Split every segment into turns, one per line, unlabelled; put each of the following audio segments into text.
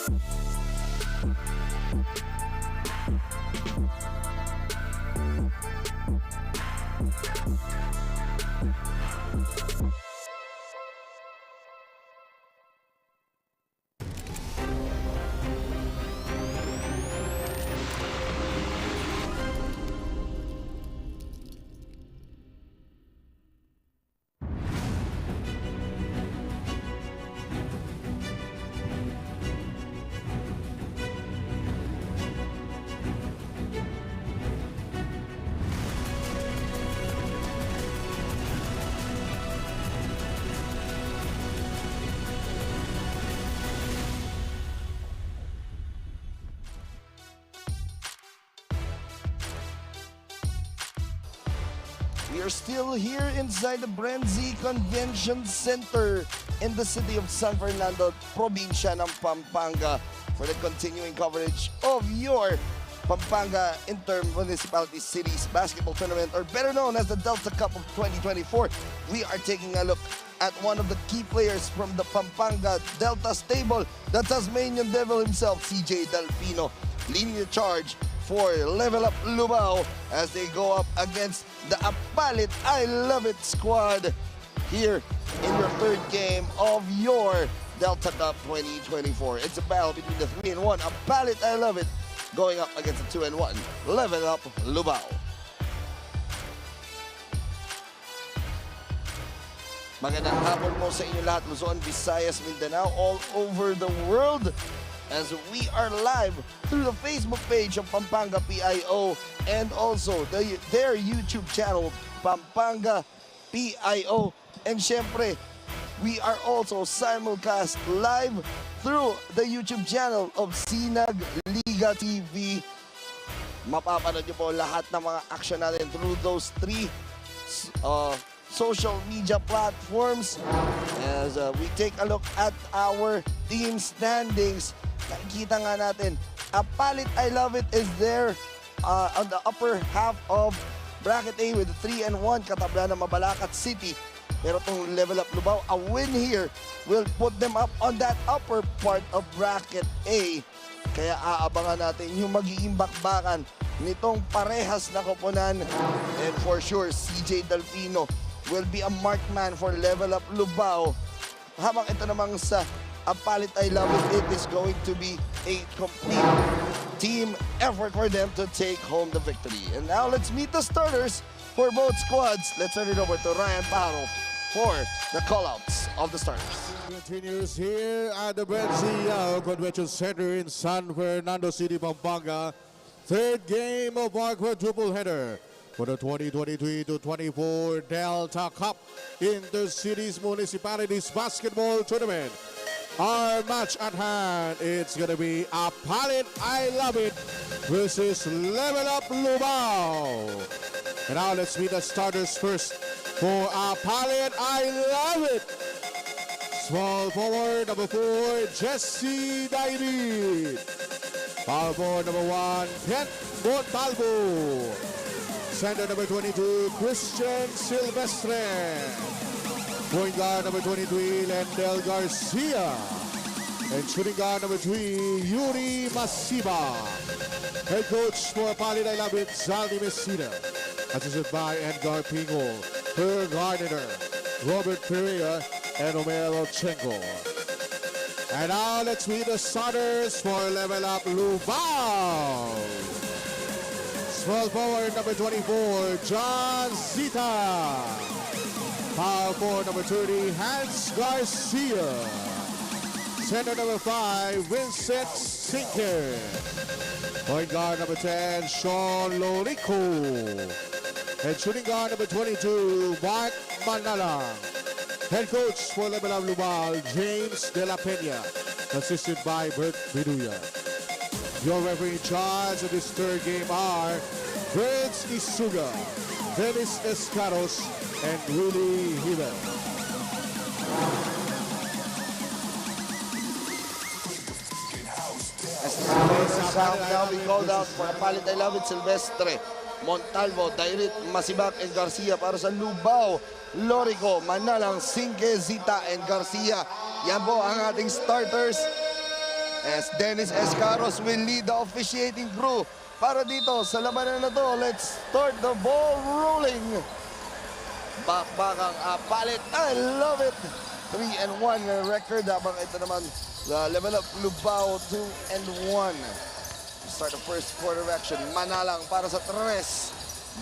We are still here inside the BREN Convention Center in the city of San Fernando, probinsya ng Pampanga, for the continuing coverage of your Pampanga Inter-Municipalities-Cities Basketball Tournament, or better known as the Delta Cup of 2024. We are taking a look at one of the key players from the Pampanga Delta stable, the Tasmanian Devil himself, CJ Delfino, leading the charge for Level Up Lubao as they go up against the Apalit I Love It squad here in your third game of your Delta Cup 2024. It's a battle between the 3-1 Apalit I Love It going up against the 2-1 Level Up Lubao. Magandang hapon po sa inyo lahat, Luzon, Visayas, Mindanao, all over the world, as we are live through the Facebook page of Pampanga PIO and also their YouTube channel, Pampanga PIO. And syempre, we are also simulcast live through the YouTube channel of Sinag Liga TV. Mapapanood nyo po lahat ng mga action natin through those three social media platforms. As we take a look at our team standings, nakikita nga natin, Apalit I Love It is there on the upper half of bracket A with 3-1, katabla ng Mabalacat City. Pero itong Level Up Lubao, a win here will put them up on that upper part of bracket A. Kaya aabangan natin yung magiging bakbakan nitong parehas na koponan. And for sure, CJ Delfino will be a marked man for Level Up Lubao. Habang ito namang sa Apalit I Love It, it is going to be a complete team effort for them to take home the victory. And now let's meet the starters for both squads. Let's turn it over to Ryan Paro for the callouts of the starters.
Continues here at the GUIAO Convention Center in San Fernando City, Pampanga. Third game of our quadruple header for the 2023-24 Delta Cup Inter-Cities Municipalities Basketball Tournament. Our match at hand, it's gonna be Apalit I Love It versus Level Up Lubao. And now let's meet the starters first for Apalit I Love It. Small forward number 4, Jesse David. Power forward number 1, Pet Montalvo. Center number 22, Christian Silvestre. Point guard number 23, Lendel Garcia. And shooting guard number 3, Yuri Masiba. Head coach for Apalit I Love It, Zaldi Messina. Assisted by Edgar Pingo, Per Gardner, Robert Pereira, and Omero Chenko. And now let's meet the starters for Level Up Lubao. Small forward number 24, John Zita. Power forward number 30, Hans Garcia. Center number 5, Vincent Sinker. Point guard number 10, Sean Lorico. And shooting guard number 22, Mark Manalang. Head coach for Level Up Lubao, James De La Peña. Assisted by Bert Biduya. Your referee in charge of this third game are Vince Isuga, Dennis Escaros, and Willie Hiller.
As the sound now be called out for Apalit I Love It, Silvestre, Montalvo, Dairit, Masibak, and Garcia. Para sa Lubao, Lorico, Manalang, Sinke, Zita, and Garcia. Yan po ang ating starters. as Dennis Escaros will lead the officiating crew para dito sa labanan na to. Let's start the ball rolling. Bakbakang Apalit, I love it. 3-1 record habang ito naman level up Lubao 2-1. Start the first quarter action. Manalang para sa tres.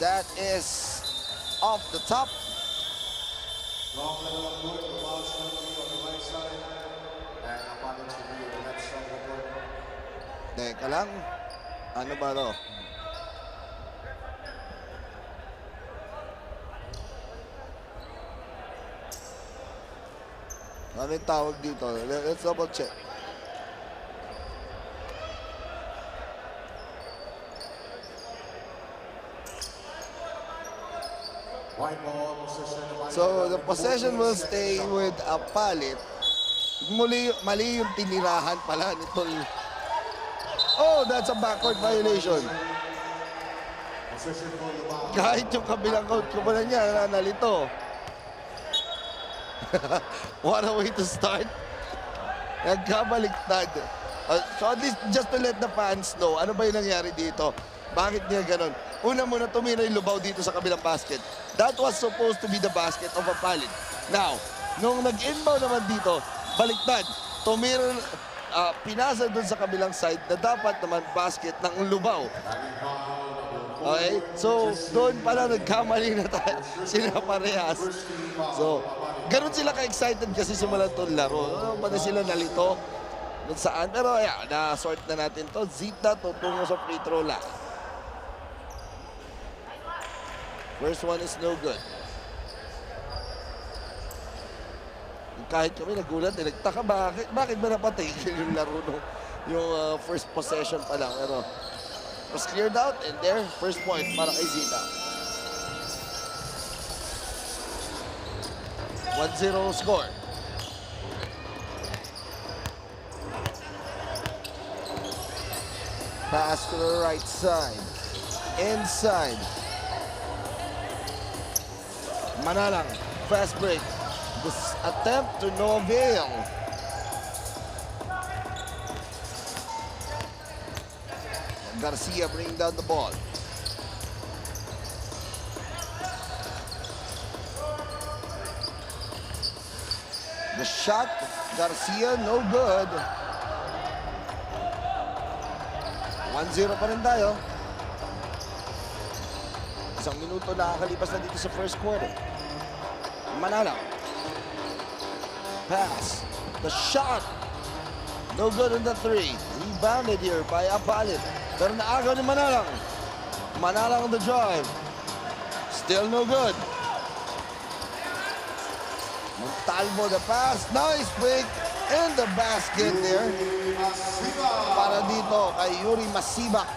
That is off the top.
Long level of work, the ball's going to be on the right side. And Apalit to be on the left side of the court.
Teka lang. Ano ba to? Ano yung tawag dito? Let's double check.
White ball possession.
So the possession will stay with Apalit. Mali yung tinirahan pala nitong... Oh, that's a backward violation.
Possession for Lubao.
Kahit yung kabilang coach ko pala niya, nalito. What a way to start. Nagkabaliktad. So at least just to let the fans know, ano ba yung nangyari dito? Bakit niya ganun? Una muna tumira yung Lubao dito sa kabilang basket. That was supposed to be the basket of Apalit. Now, nung nag-inbound naman dito, baliktad. Tumira, pinasa dun sa kabilang side na dapat naman basket ng Lubao. Okay? So, doon pala nagkamali na tayo. Sila parehas. So, ganun sila ka-excited kasi simulan itong laro. Pati sila nalito kung saan. Pero yeah, na-sort na natin to. Zita tutungo sa free throw line. First one is no good. Kahit kami nagulat, nagtaka bakit ba napatigil yung laro yung first possession pa lang. Pero was cleared out and there, first point para kay Zita. 1-0 score. Pass to the right side. Inside. Manalang, fast break. This attempt to no avail. Garcia bringing down the ball. The shot, Garcia, no good. 1-0 pa rin tayo. Isang minuto nakakalipas na dito sa first quarter. Manala. Pass. The shot. No good on the three. Rebounded here by Apalit. Pero naagaw ni Manalang. Manalang on the drive. Still no good. Montalvo the pass. Nice pick in the basket there. Para dito kay Yuri Masibak.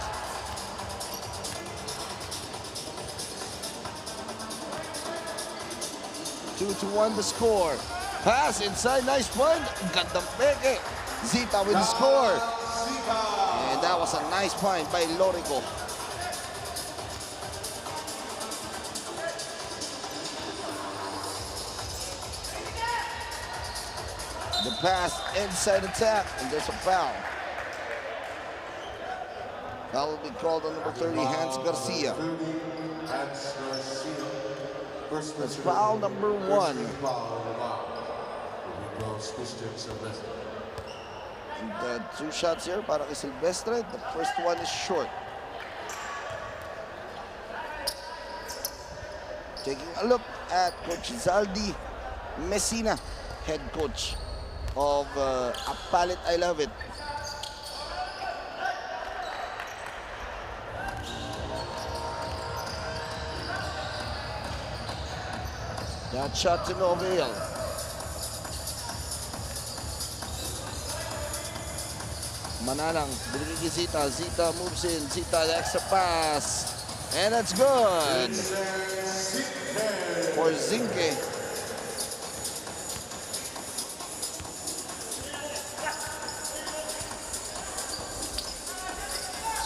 2-1 the score. Pass inside, nice one. Gandang peke. Zita with the score. And that was a nice find by Lorico. The pass inside the tap, and there's a foul. That will be called on number 30, Hans Garcia. That's foul number 1. And the 2 shots here para kay Silvestre. The first one is short. Taking a look at Coach Zaldi Messina, head coach of Apalit. I love it. That shot to no avail. Manalang, binigay kay Zita. Zita moves in. Zita, the extra pass. And that's good. For Zinke.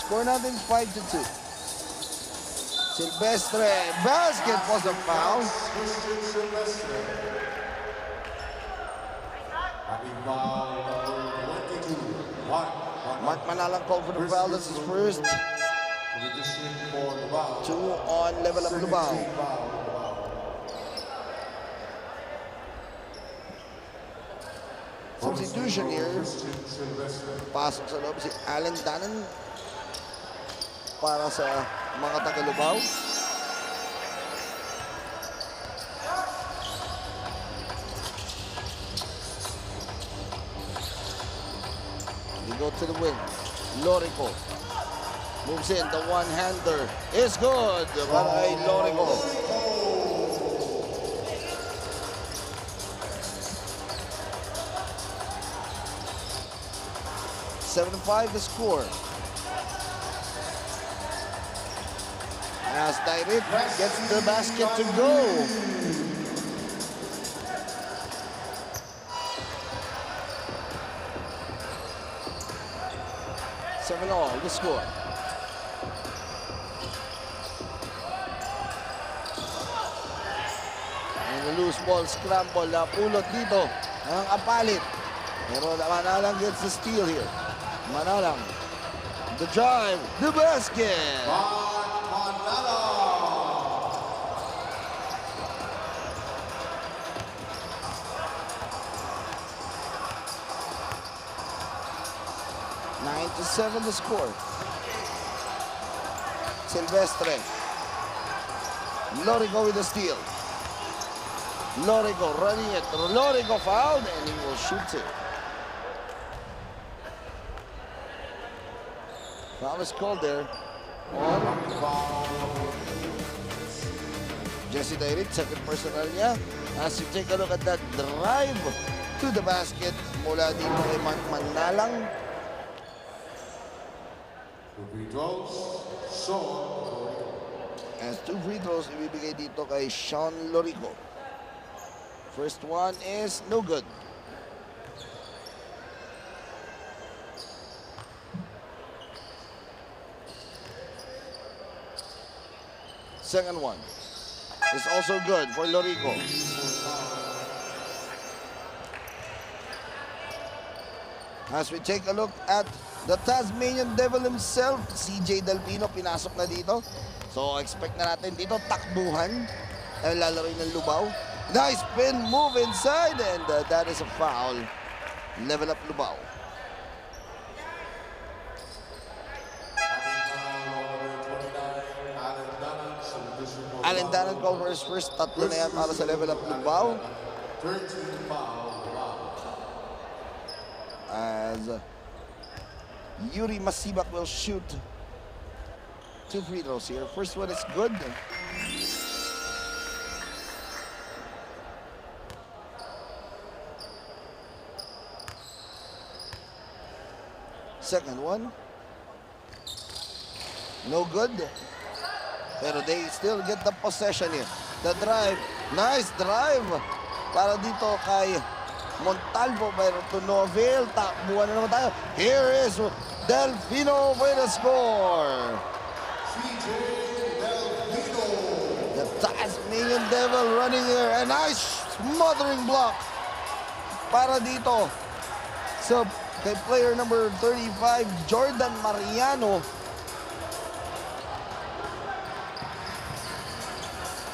Score natin 5-2. Silvestre, basket was a foul.
Having foul number 22, Juan
Mark Manalang called for the foul. That's his first. 2 on level up Lubao. Substitution here. Pasok sa loob si Alan Danan para sa mga taga-Lubao. We go to the wing. Lorico moves in. The one-hander is good para kay Lorico. $7-5 the score. As Dairit gets the basket to go. $7-all the score. And the loose ball scramble na pulot dito ang Apalit. Pero Manalang gets the steal here. Manalang, the drive, the basket. $9-7 the score. Silvestre. Lorico with the steal. Lorico running it. Lorico fouled and he will shoot it. Foul is called there on Jesse Dairit, second personal niya. As you take a look at that drive to the basket mula dito kay Mark Manalang. As 2 free throws ibibigay dito kay Sean Lorico. First one is no good. Second one is also good for Lorico. As we take a look at the Tasmanian Devil himself, CJ Delfino, pinasok na dito. So expect na natin dito takbuhan ang lalaro ng Lubao. Nice spin move inside and that is a foul. Level up Lubao. Alan Danan called for his first. Tatlo na yan para sa level up Lubao. As Yuri Masibak will shoot 2 free throws here. First one is good. Second one. No good. Pero they still get the possession here. The drive. Nice drive. Para dito kay Montalvo. Pero to no avail. Takbuhan na naman tayo. Here is Delfino with the score. The Tasmanian Devil running here. A nice smothering block. Para dito. So, kay player number 35, Jordan Mariano.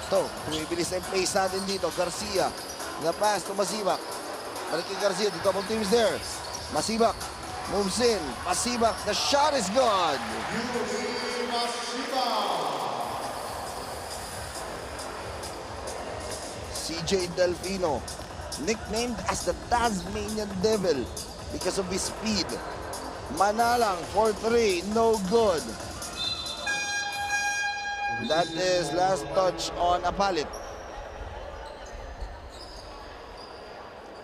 Ito, tumibilis na yung pace natin dito. Garcia, the pass to Masibak. Balik kay Garcia, the double team is there. Masibak moves in. Masibak, the shot is good. CJ Delfino, nicknamed as the Tasmanian Devil because of his speed. Manalang for 3, no good. That is last touch on Apalit.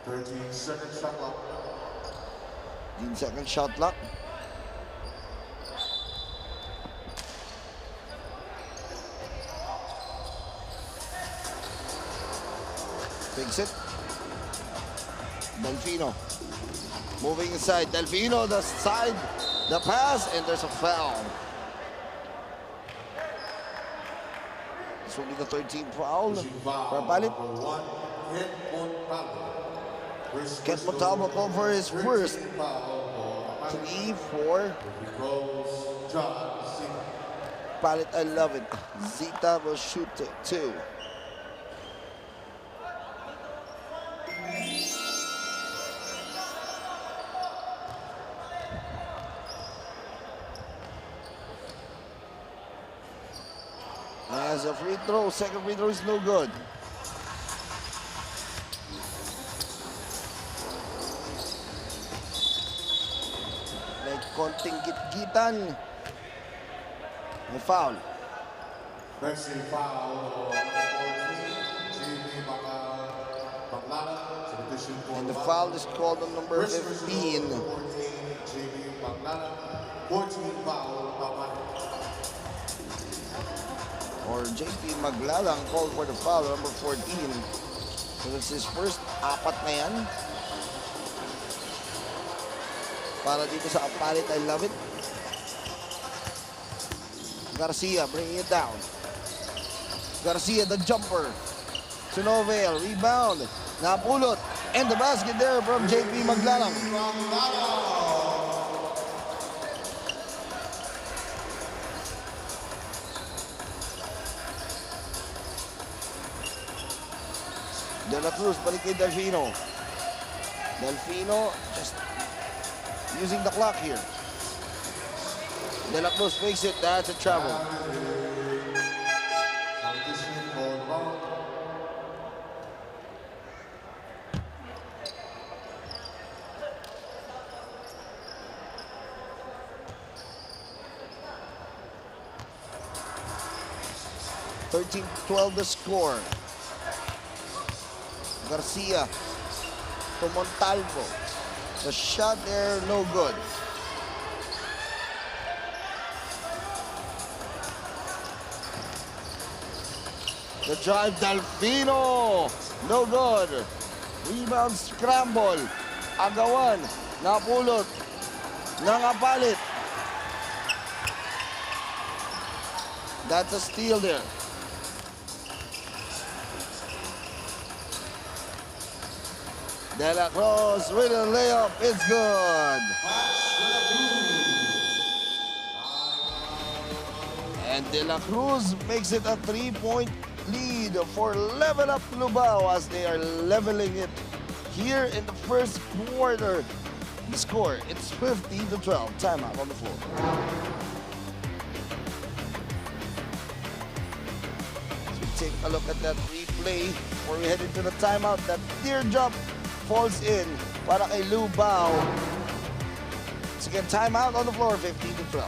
13-second shot clock.
15-second shot clock. Takes it. Delfino. Moving inside. Delfino, the side, the pass, and there's a foul. This will be the 13th foul for Apalit. Ket Montalvo called for his first. 3-4. Apalit, I love it. Zita will shoot 2. As a free throw, second free throw is no good. May konting git-gitan. May foul. And the foul is called on number 15. Or JP Maglalang called for the foul, number 14. So that's his first apat na yan. Para dito sa Apalit, I love it. Garcia bringing it down. Garcia, the jumper. To Novell, rebound. Napulot. And the basket there from JP Maglalang. De La Cruz, balik kay Delfino. Delfino just using the clock here. De La Cruz fakes it, that's a travel. (13-12) the score. Garcia to Montalvo. The shot there, no good. The drive, Delfino. No good. Rebound scramble. Agawan. Napulot. Ng Apalit. That's a steal there. De La Cruz with a layup. It's good. And De La Cruz makes it a 3-point lead for Level Up Lubao as they are leveling it here in the first quarter. The score, it's 15-12. Timeout on the floor. As we take a look at that replay before we head into the timeout, that teardrop falls in para kay Lubao. So again, timeout on the floor, 15-12.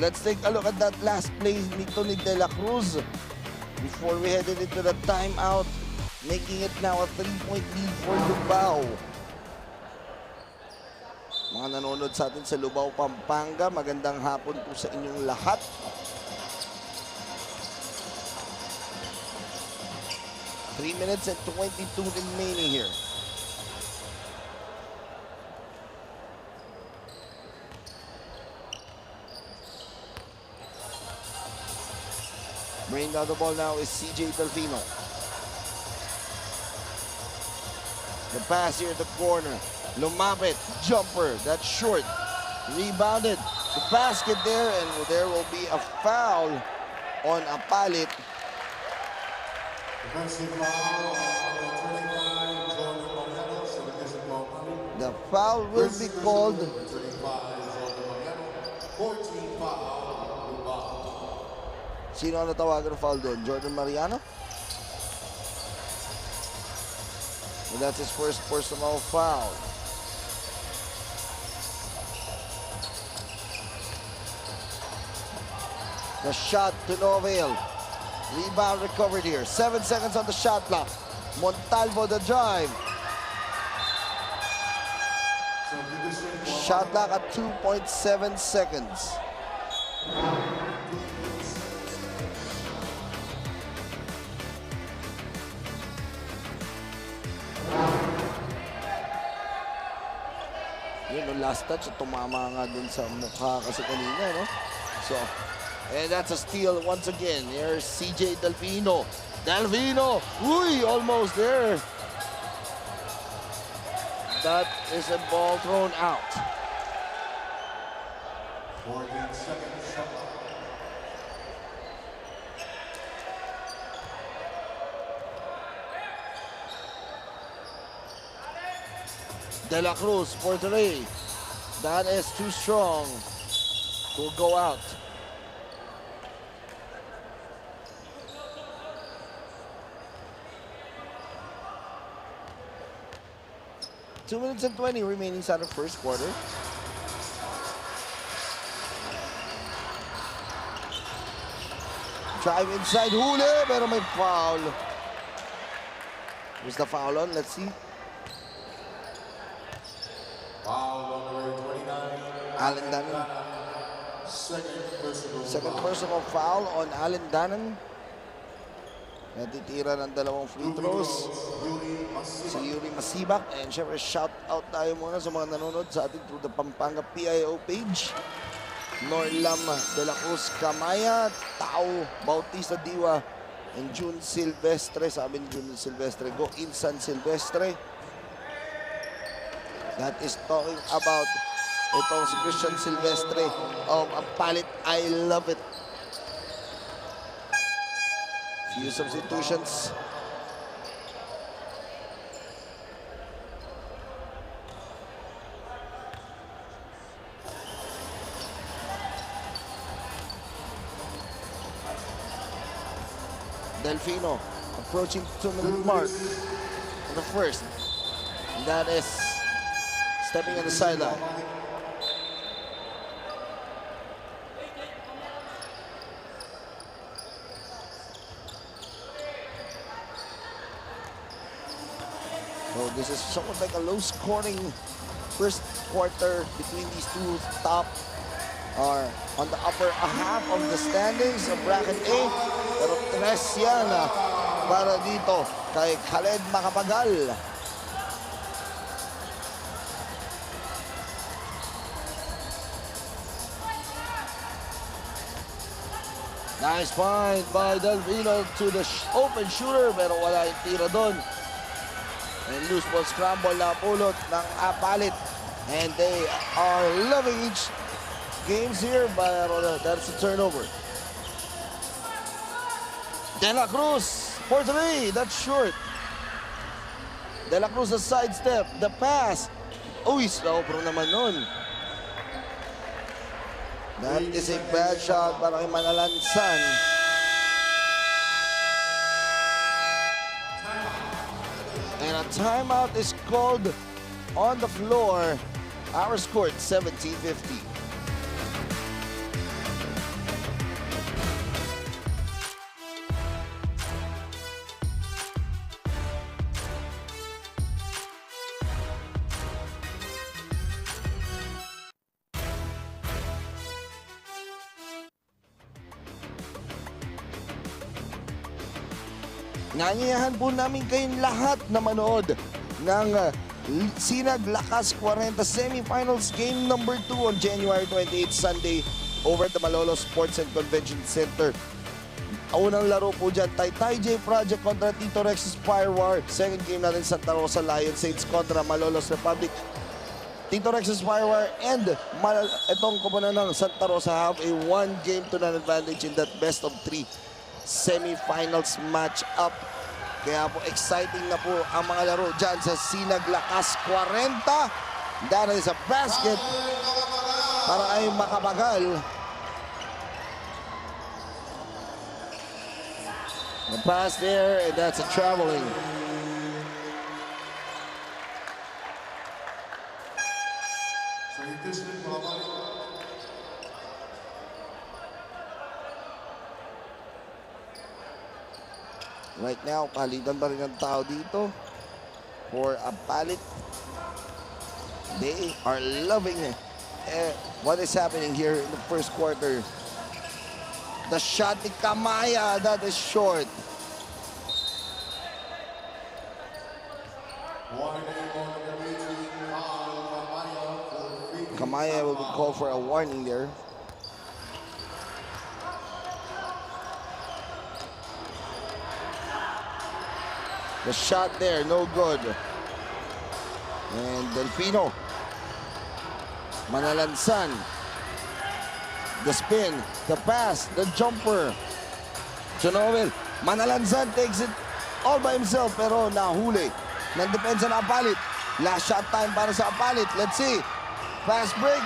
Let's take a look at that last play nito ni De La Cruz before we headed into the timeout, making it now a 3-point lead for Lubao. Mga nanonood sa atin sa Lubao, Pampanga, magandang hapon po sa inyong lahat. Three minutes and 22 remaining here. Bringing down the ball now is CJ Delfino. The pass here at the corner. Lumapit, jumper, that's short. Rebounded, the basket there, and there will be a foul on Apalit. The foul will be called. Sino ang natawagan ng foul doon? Jordan Mariano? And that's his first personal foul. The shot to no avail. Rebound recovered here. 7 seconds on the shot clock. Montalvo the drive. Shot clock at 2.7 seconds. last touch, tumama nga dun sa mukha kasi kanina, no? So, and that's a steal once again. Here's CJ Delfino. Delfino! Uy! Almost there. That is a ball thrown out.
14 seconds.
De La Cruz for 3. That is too strong. Will go out. Two minutes and 20 remaining sa the first quarter. Drive inside, huli, pero may foul. Who's the foul on? Let's see.
Foul on number 29.
Allen Danan. Second personal foul on Allen Danan. Natitira ng dalawang free throws. Si Yuri Masibak. And syempre, shout out tayo muna sa mga nanonood sa atin through the Pampanga PIO page. Norlam de la Cruz Camaya, Tao Bautista Diwa, and June Silvestre. Sabi ni June Silvestre, go Insan Silvestre. That is talking about itong si Christian Silvestre of Apalit. I love it. Few substitutions. Delfino approaching 2-minute mark for the first. And that is stepping on the sideline. So this is somewhat like a low-scoring first quarter between these two top are on the upper half of the standings of bracket A. Pero tres yan para dito kay Khaled Macapagal. Nice find by Delfino to the open shooter pero wala yung tira doon. And loose ball scramble na pulot ng Apalit. And they are loving each games here, but that's a turnover. De La Cruz for 3. That's short. De La Cruz a sidestep. The pass. Uy, slow pro naman nun. That is a bad shot para kay Manalansan. And a timeout is called on the floor. Our score 17-50. Nanyayahan po namin kayong lahat na manood ng Sinag Lakas 40 Semifinals Game number 2 on January 28, Sunday over at the Malolo Sports and Convention Center. Unang laro po dyan, Taytay J Project kontra Tito Rex's Firewar. Second game natin, Santa Rosa Lion Saints kontra Malolos Republic. Tito Rex's Firewar and itong koponan ng Santa Rosa have a 1-game-to-none advantage in that best of 3 semifinals match-up. Kaya po exciting na po ang mga laro dyan sa Sinag Lakas 40. That is a basket para ay Macapagal. The pass there, and that's a traveling. Right now, palitan pa rin ang tao dito for Apalit. They are loving what is happening here in the first quarter. The shot ni Camaya, that is short. Amaya will call for a warning there. The shot there, no good. And Delfino. Manalansan. The spin, the pass, the jumper. Jonovel. Manalansan takes it all by himself pero nahuli ng depensa na Apalit. Last shot time para sa Apalit. Let's see. Fast break.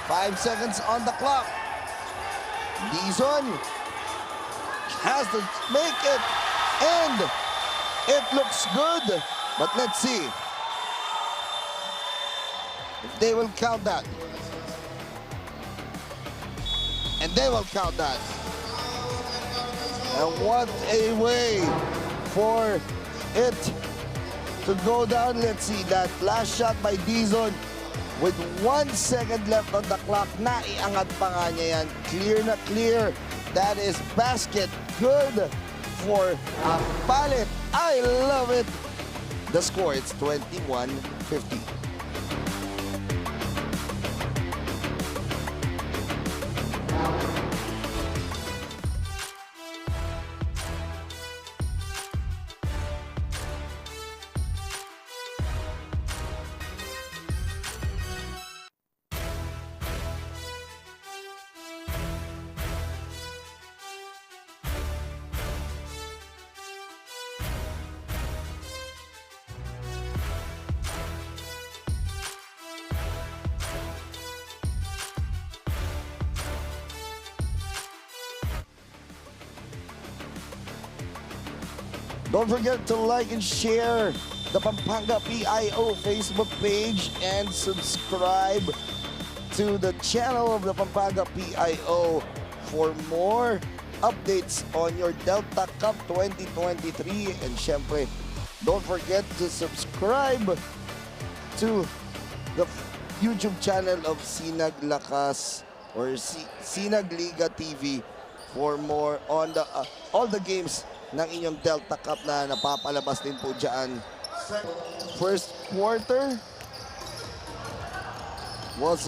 5 seconds on the clock. Dizon has to make it. And it looks good. But let's see if they will count that. And they will count that. And what a way for it to go down. Let's see that last shot by Dizon with 1 second left on the clock. Naiangat pa nga niya yan. Clear na clear. That is basket. Good for Apalit. I love it. The score, it's 21-50. Don't forget to like and share the Pampanga PIO Facebook page and subscribe to the channel of the Pampanga PIO for more updates on your Delta Cup 2023. And syempre, don't forget to subscribe to the YouTube channel of Sinag Lakas or Sinag Liga TV for more on the all the games ng inyong Delta Cup na napapalabas din po dyan. First quarter was,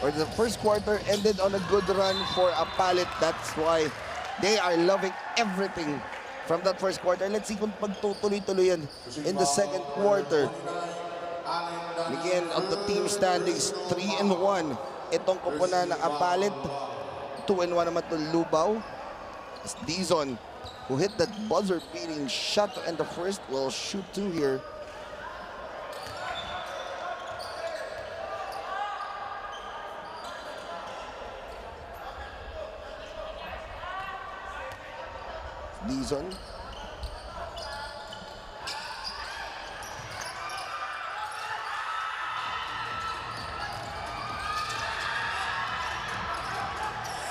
or the first quarter ended on a good run for Apalit. That's why they are loving everything from that first quarter. Let's see kung pagtutuloy-tuloy yan in the second quarter. Again, on the team standings, 3-1. Itong koponan ng Apalit, 2-1 naman to Lubao. Dizon, who hit that buzzer-beating shot to end the first, will shoot 2 here. Dizon.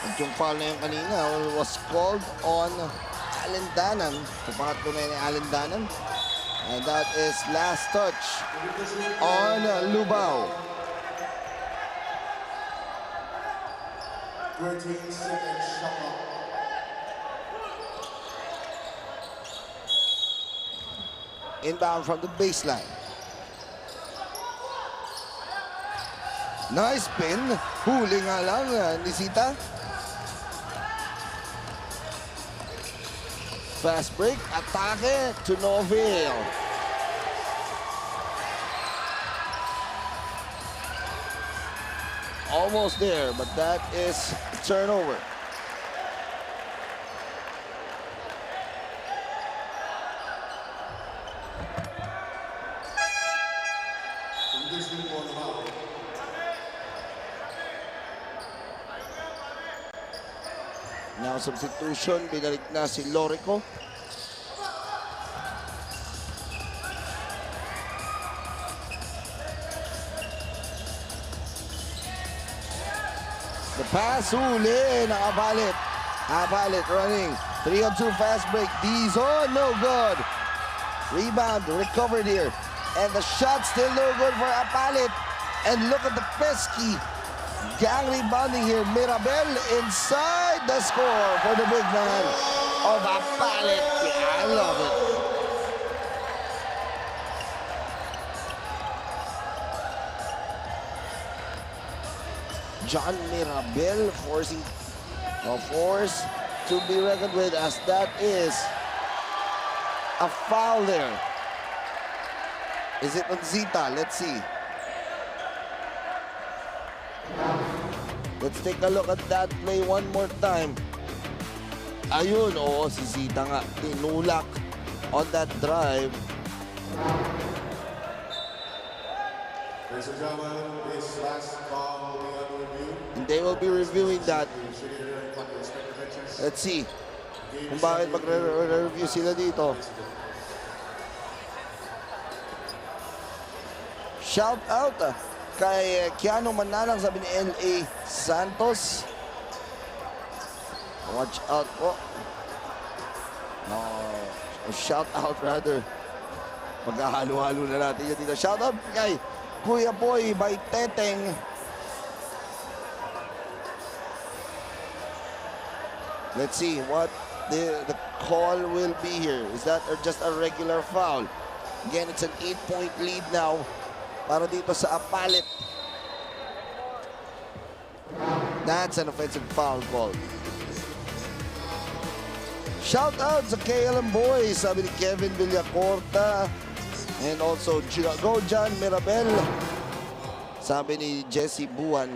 At yung foul na yung kanina was called on Alindanan. Pangatlo na ni Alindanan. And that is last touch on Lubao.
13 seconds shot clock.
Inbound from the baseline. Nice spin. Huli nga lang ni Sita. Fast break, atake to Noville. Almost there, but that is turnover. Now substitution, binalik na si Lorico. The pass, huli ng Apalit. Apalit running. 3-on-2 fast break. Dizon, no good. Rebound, recovered here. And the shot still no good for Apalit. And look at the pesky gang rebounding here. Mirabel inside the score for the big man of Apalit. Yeah, I love it. John Mirabel forcing a force to be reckoned with, as that is a foul there. Is it on Zita? Let's see. Let's take a look at that play one more time. Ayun, oo, si Zita nga tinulak on that drive.
Ladies and gentlemen, this last call will be under review.
And they will be reviewing that. Let's see kung bakit magre-review sila dito. Shout out kay Keanu Manalang, sabi ni L.A. Santos. Watch out po. No, shout out rather. Maghahalo-halo na natin yun dito. Shout out kay Kuya Boy by Teteng. Let's see what the call will be here. Is that or just a regular foul? Again, it's an 8-point lead now para dito sa Apalit. That's an offensive foul call. Shout out sa KLM Boys, sabi ni Kevin Villacorta. And also, go John Mirabel, sabi ni Jesse Buwan.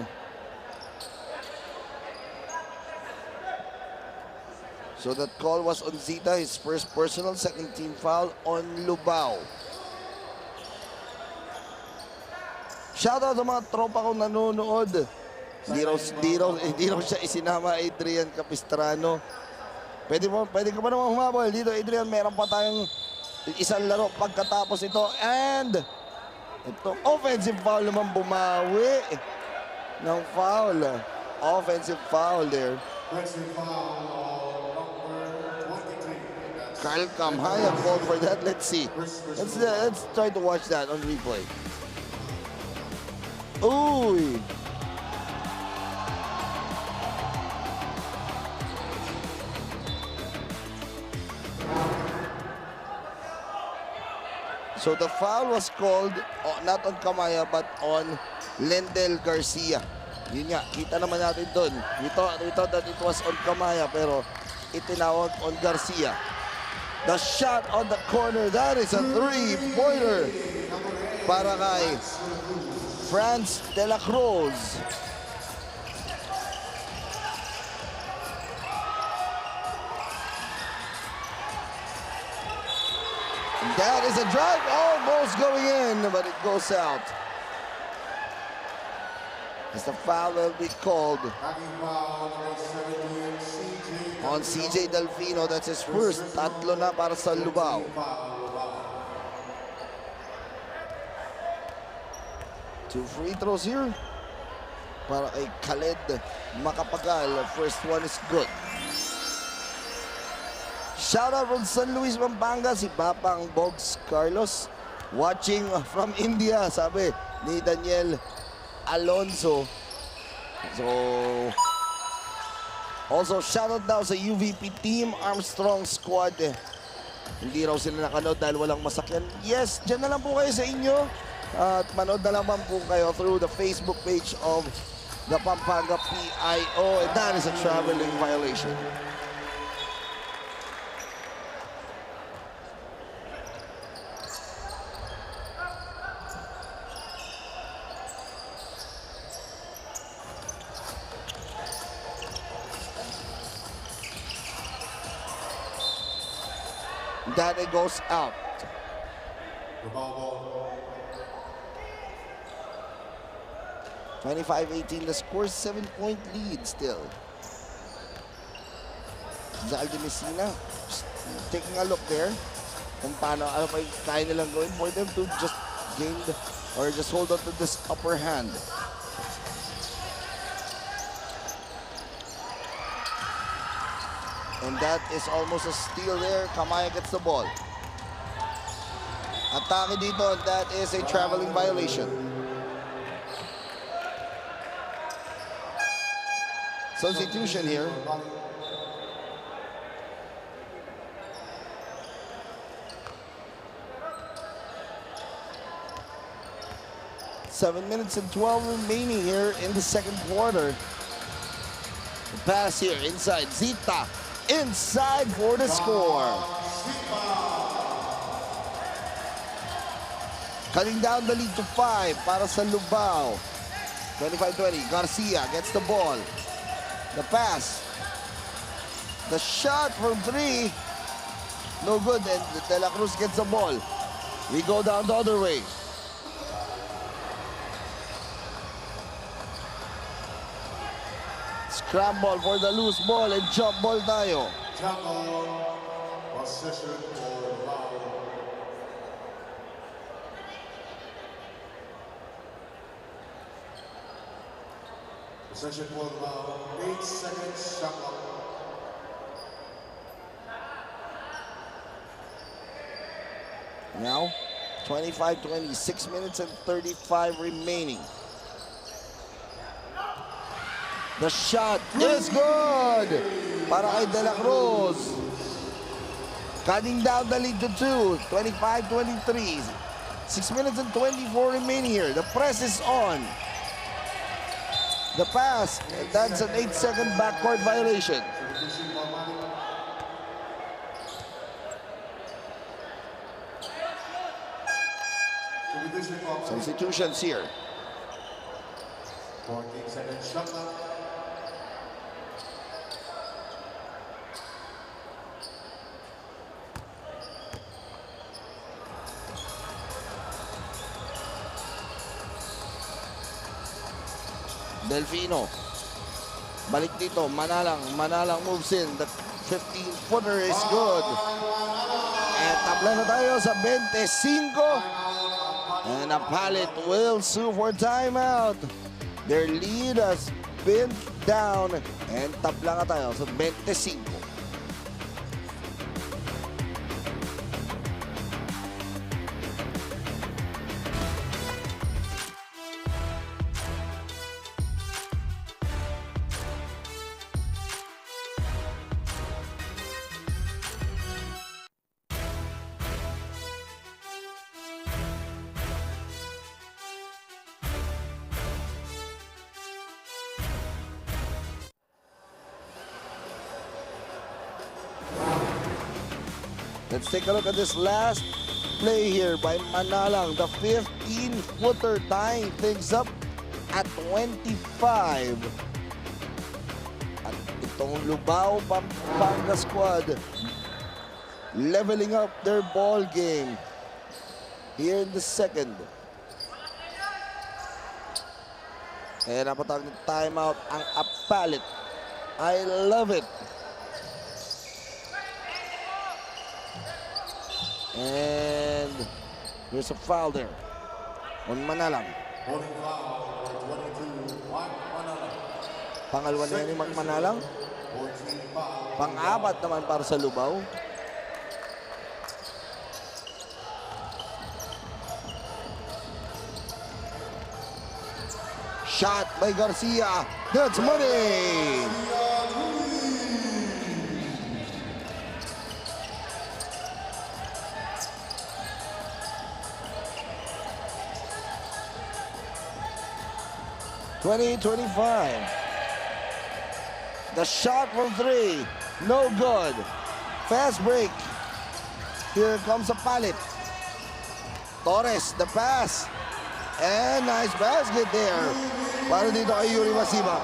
So that call was on Zita, his first personal, second team foul on Lubao. Shoutout sa mga tropa kong nanonood. Hindi raw siya isinama, Adrian Capistrano. Pwede ka ba naman humabol dito, Adrian? Meron pa tayong isang laro pagkatapos ito. And ito, offensive foul naman, bumawi ng foul. Offensive foul there. Kyle Kamhaya called for that. Let's see. Let's try to watch that on replay. Ooh. So the foul was called not on Kamaya but on Lendel Garcia. Yun nga, kita naman natin doon. We thought that it was on Kamaya pero itinawag on Garcia. The shot on the corner, that is a three-pointer para kay Franz de la Cruz. That is a drive, almost going in, but it goes out. As the foul will be called on CJ Delfino. That's his first. Tatlo na para sa Lubao. Two free throws here para kay Khaled Macapagal. First one is good. Shout out from San Luis, Pampanga, si Papang Bogs Carlos. Watching from India, sabi ni Daniel Alonso. So, also shout out daw sa UVP team, Armstrong squad. Hindi raw sila nakanood dahil walang masakyan. Yes, dyan na lang po kayo sa inyo. At manood na naman po kayo through the Facebook page of the Pampanga PIO. And that is a traveling violation. That it goes out. 25-18 the score, 7-point lead still. Zaldi Messina taking a look there kung paano, ano pa yung kaya nilang gawin for them to just gain or just hold on to this upper hand. And that is almost a steal there. Kamaya gets the ball. Atake dito, that is a traveling violation. Substitution here. 7 minutes and 12 remaining here in the second quarter. The pass here inside. Zita inside for the score. Cutting down the lead to 5 para sa Lubao. 25-20. Garcia gets the ball. The pass. The shot from 3. No good, and De La Cruz gets the ball. We go down the other way. Scramble for the loose ball and jump ball tayo.
Possession for Lubao. Possession for Lubao. 8 seconds, shot clock.
Now, 25-20, 6 minutes and 35 remaining. The shot is good para kay De La Cruz. Cutting down the lead to 2, 25-23. 6 minutes and 24 remaining here. The press is on. The pass, and that's an 8-second backcourt violation. Substitutions here.
14 seconds, shot clock.
Delfino. Balik dito. Manalang moves in. The 15-footer is good. And tabla na tayo sa 25. And Apalit will sue for timeout. Their lead has been down. And tabla nga tayo sa 25. Let's take a look at this last play here by Manalang. The 15-footer tying things up at 25. At itong Lubao Pampanga squad leveling up their ball game here in the second. Kaya napatawag ng timeout ang Apalit. I love it. And there's a foul there on Manalang. Pangalawa na yan yung Manalang. Pang-apat naman para sa Lubao. Shot by Garcia. That's money. (20-25). The shot from 3, no good. Fast break. Here comes Apalit. Torres, the pass. And nice basket there. Para dito kay Yuri Masiba.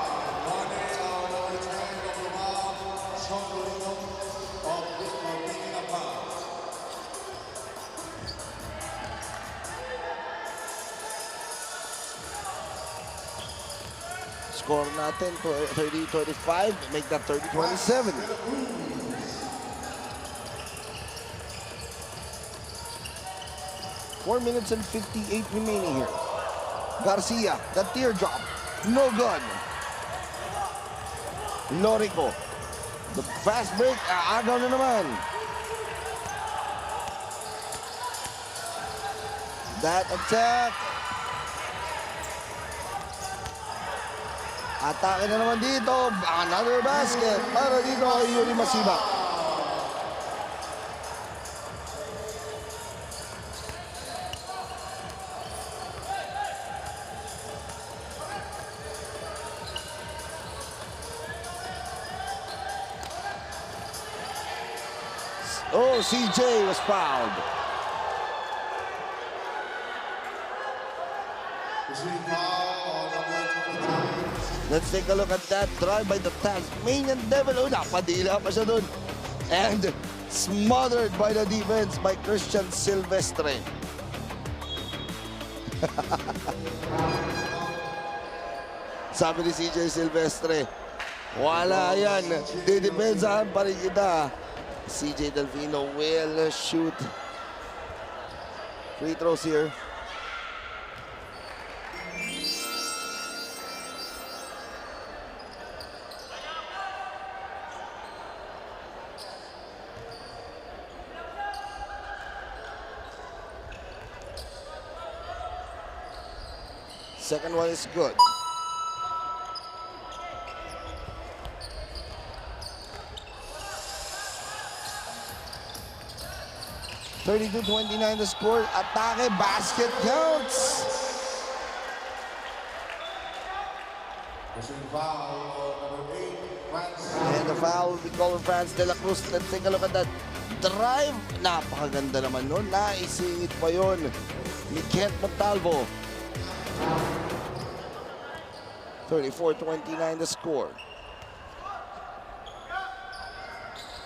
Score natin, 30-25, make that 30-27. Four minutes and 58 remaining here. Garcia, the teardrop, no good. Lorico, the fast break, agaw na naman. That attack. Atake na naman dito. Another basket para dito kay Yuri Masiba. Oh, CJ was fouled. Let's take a look at that drive by the Tasmanian Devil. Oh, napadila pa siya dun. And smothered by the defense by Christian Silvestre. Sabi ni CJ Silvestre, wala yan. Didepensahan pa rin kita. CJ Delfino will shoot free throws here. Second one is good. (32-29) the score. Atake, basket counts. And the foul will be called for France de la Cruz. Let's take a look at that drive. Napakaganda naman nun. Naisingit pa yun ni Kent Montalvo. 34-29 the score.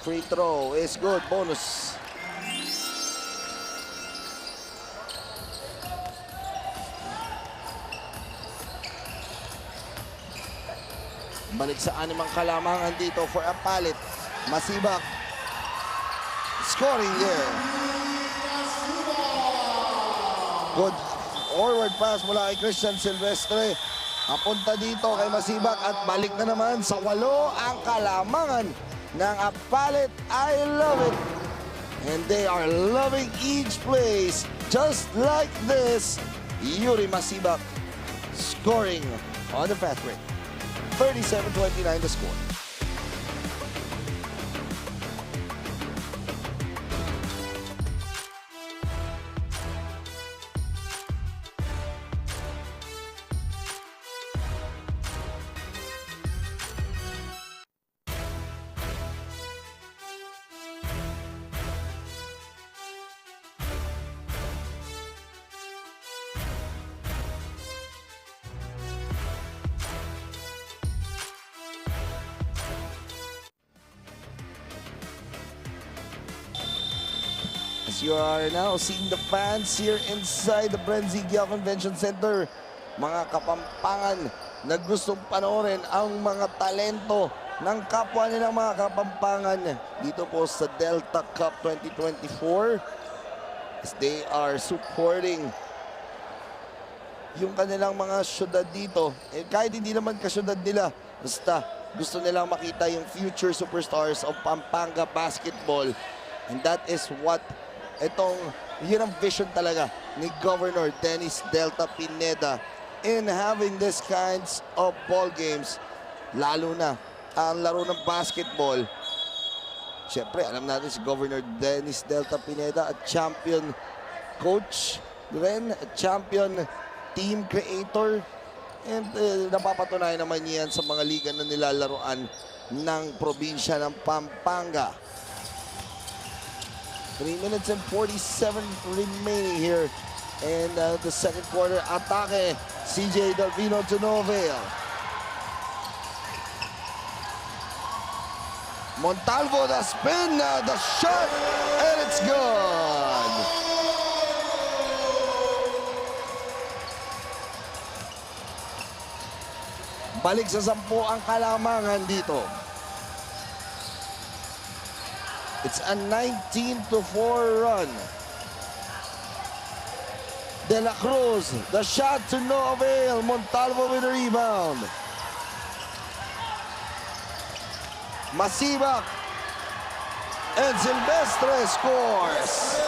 Free throw is good. Bonus. Balik sa animang kalamangan dito for Apalit. Masibak. Scoring there. Good forward pass mula kay Christian Silvestre. Apunta dito kay Masibak at balik na naman sa 8 ang kalamangan ng Apalit. I love it. And they are loving each place. Just like this, Yuri Masibak scoring on the fast break. 37-29 the score. As you are now seeing the fans here inside the BREN GUIAO Convention Center, mga Kapampangan na gustong panoorin ang mga talento ng kapwa nilang mga Kapampangan dito po sa Delta Cup 2024 as they are supporting yung kanilang mga syudad dito. Kahit hindi naman kasyudad nila, basta gusto nilang makita yung future superstars of Pampanga basketball, and that is what yun ang vision talaga ni Governor Dennis Delta Pineda in having this kinds of ball games, lalo na ang laro ng basketball. Siyempre, alam natin si Governor Dennis Delta Pineda, a champion coach, rin a champion team creator, and napapatunayan naman yan sa mga liga na nilalaroan ng probinsya ng Pampanga. 3 minutes and 47 remaining here in the second quarter. Atake, CJ Delfino to no avail. Montalvo, the spin, the shot, and it's good. Balik sa 10 ang kalamangan dito. It's a 19-4 run. De La Cruz, the shot to no avail. Montalvo with a rebound. Masibak. And Silvestre scores.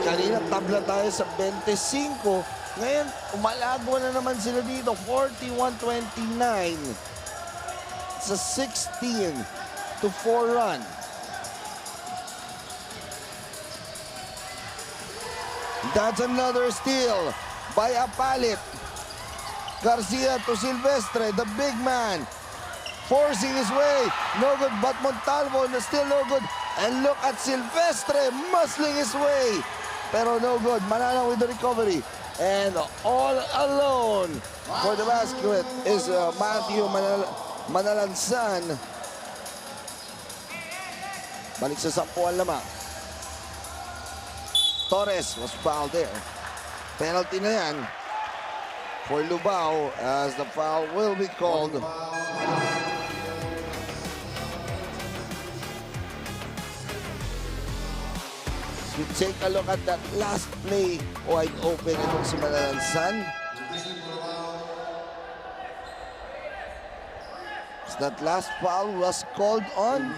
Kanina tabla tayo sa 25. Ngayon, umalagwa na naman sila dito. 41-29. It's a 16-4 run. That's another steal by Apalit. Garcia to Silvestre, the big man. forcing his way. No good, but Montalvo still no good. And look at Silvestre muscling his way. Pero no good. Manalang with the recovery. And all alone for the basket is Matthew Manalansan. Balik sa 10 lamang. Torres was fouled there. Penalty na yan for Lubao as the foul will be called. You take a look at that last play, wide open itong si Manalansan. That last foul was called on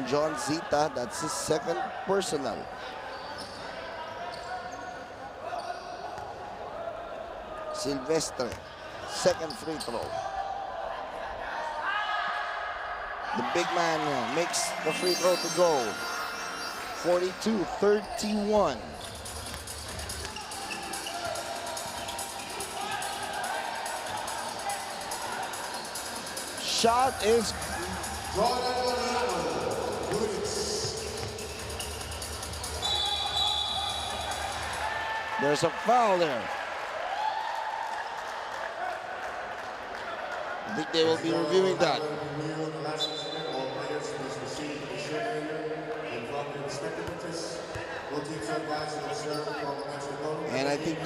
John Zita. That's his second personal. Silvestre, second free throw. The big man makes the free throw to go. 42-31. Shot is there's a foul there. I think they will be reviewing that. And I think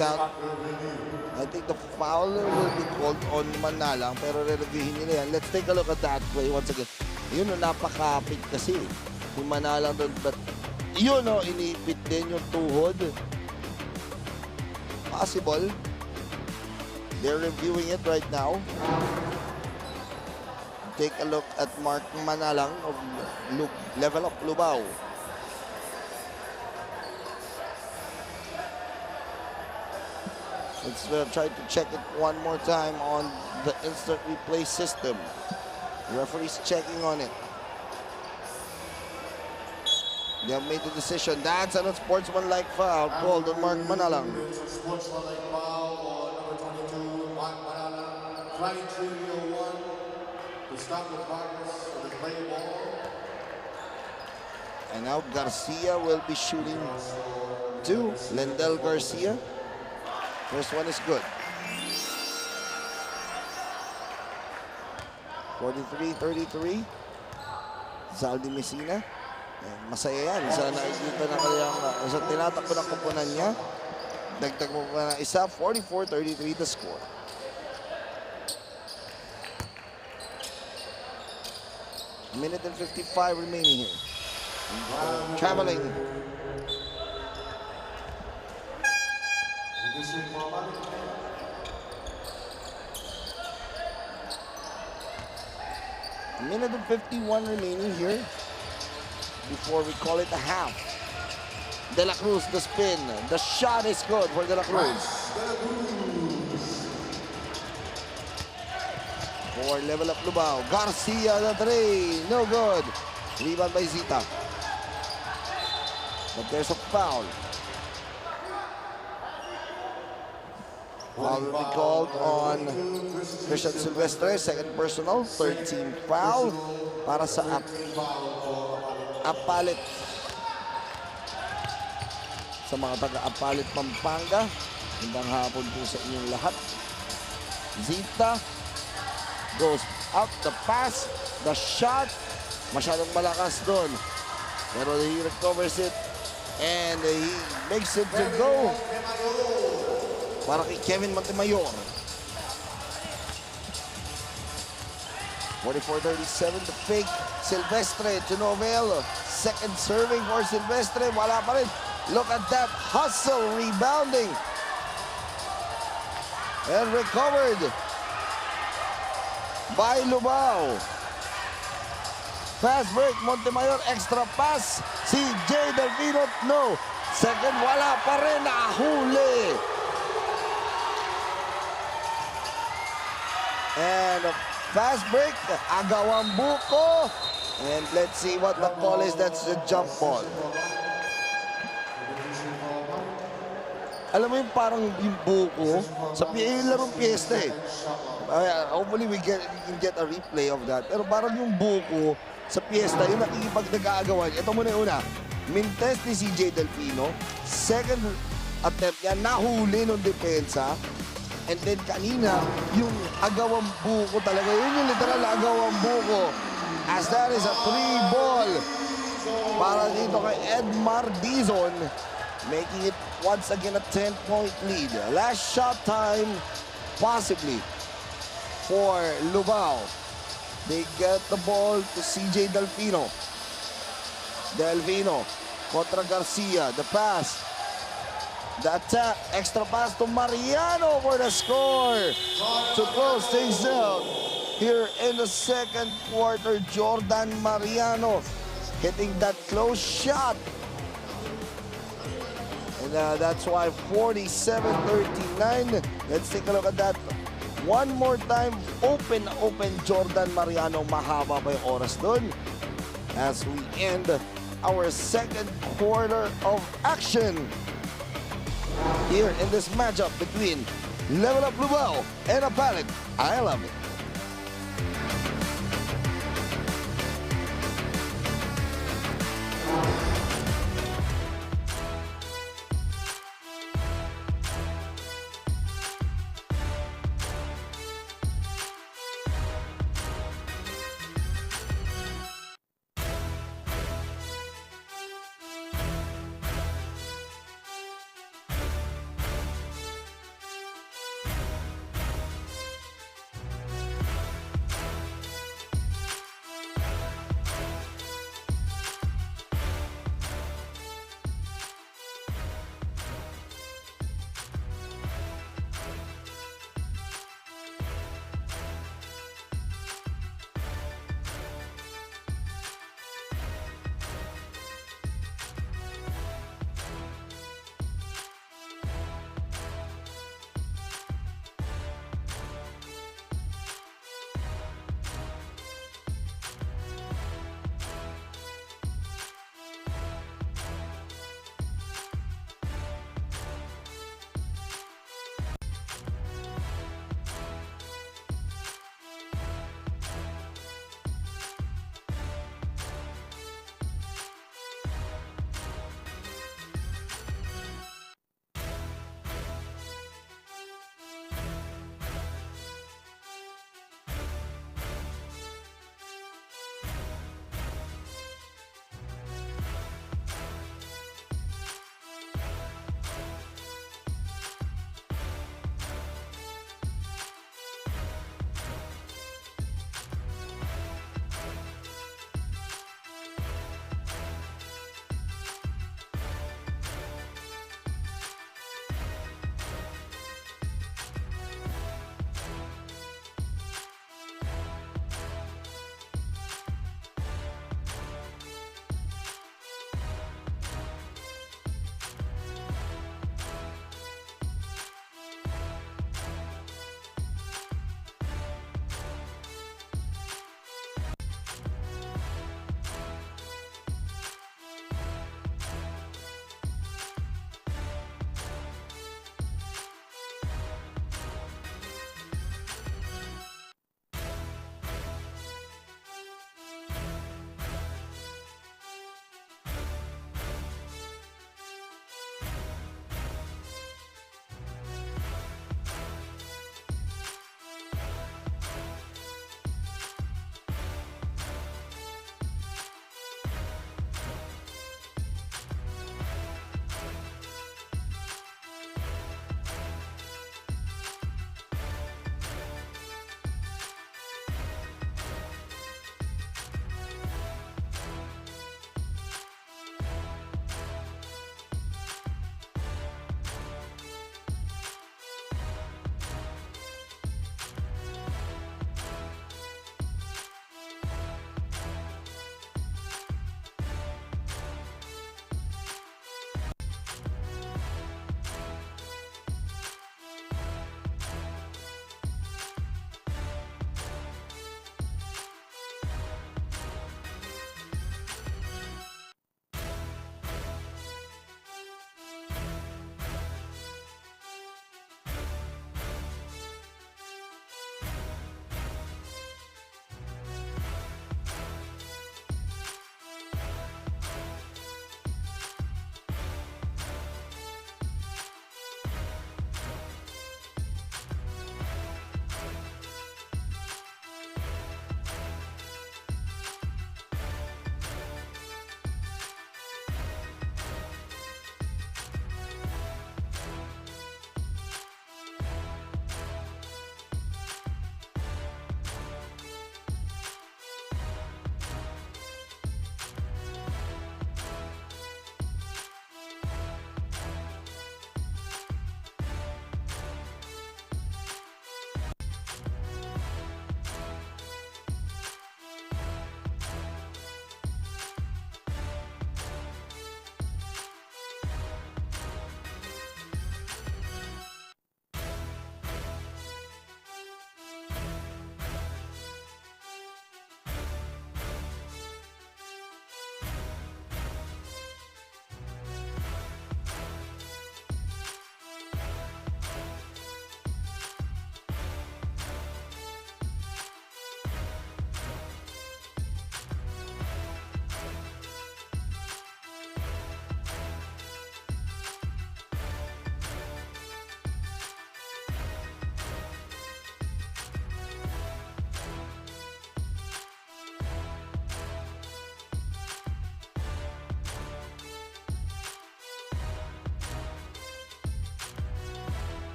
the foul will be called on Manalang, pero re-reviewin nila yan. Let's take a look at that play once again. Yun o, napakapit kasi. Yung Manalang doon, but yun o, inipit din yung tuhod. Possible. They're reviewing it right now. Take a look at Mark Manalang of Level Up Lubao. Let's try to check it one more time on the instant replay system. The referee's checking on it. They have made the decision. That's an unsportsmanlike foul called on Mark Manalang.
Sportsmanlike foul on number 22, Mark Manalang. Flying 3-0-1 to stop the progress of the play ball.
And now Garcia will be shooting two. Lendel Garcia. First one is good. 43-33. Zaldi Messina. And masaya yan. Sa nakikita na kayang sa tinatakbo ng kupunan niya. Dagdag mo pa na isa. 44-33 the score. A minute and 55 remaining here. Traveling. A minute and 51 remaining here before we call it a half. De La Cruz, the spin. The shot is good for De La Cruz. For Level Up Lubao. Garcia, the three. No good. Rebound by Zita. But there's a foul. Foul will be called on Christian Silvestre, second personal, 13th foul para sa Apalit. Sa mga taga-Apalit, Pampanga, magandang hapon po sa inyong lahat. Zita goes up, the pass, the shot, masyadong malakas doon. Pero he recovers it and he makes it to go. Para kay Kevin Montemayor. 44-37, the fake. Silvestre to Novel. Second serving for Silvestre. Wala pa rin. Look at that hustle, rebounding. And recovered by Lubao. Fast break, Montemayor, extra pass. Si Jay Delfino, no. Second, wala pa rin. Nahuli. And fast break, Agawang Buko. And let's see what the call is. That's the jump ball. Alam mo yung parang yung buko sa larong piyesta eh. Hopefully we can get a replay of that. Pero parang yung buko sa piyesta, yung nakikipag-nag-aagawan. Ito muna yung una. Mintes ni CJ Delfino. Second attempt niya, nahuli ng depensa. And then kanina, yung agawang buko talaga. Yun yung literal agawang buko. As that is a 3-ball para dito kay Edmar Dizon. Making it once again a 10-point lead. Last shot time, possibly, for Lubao. They get the ball to CJ Delfino. Delfino contra Garcia. The pass. The attack. Extra pass to Mariano for the score. To close things out. Here in the second quarter, Jordan Mariano hitting that close shot. And that's why 47-39. Let's take a look at that one more time. Open Jordan Mariano. Mahaba pa yung oras dun. As we end our second quarter of action here in this matchup between Level Up Lubao and Apalit. I love it.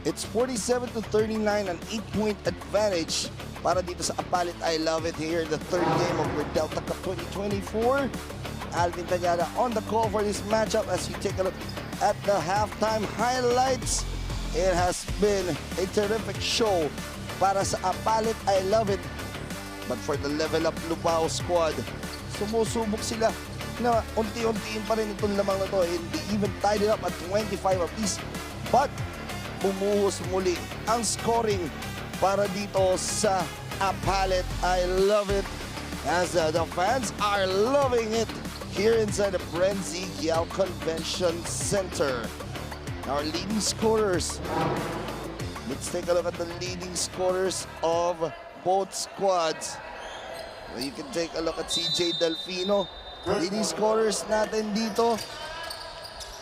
It's 47-39, an 8-point advantage para dito sa Apalit I Love It here in the third game of your Delta Cup 2024. Alvin Tañada on the call for this matchup as you take a look at the halftime highlights. It has been a terrific show para sa Apalit I Love It. But for the Level Up Lubao squad, sumusubok sila na unti-untiin pa rin itong lamang na to. They even tied it up at 25 apiece. But bumuhos muli ang scoring para dito sa Apalit I Love It as the fans are loving it here inside the BREN GUIAO Convention Center. Our leading scorers. Let's take a look at the leading scorers of both squads. Well, you can take a look at CJ Delfino. Leading scorers natin dito.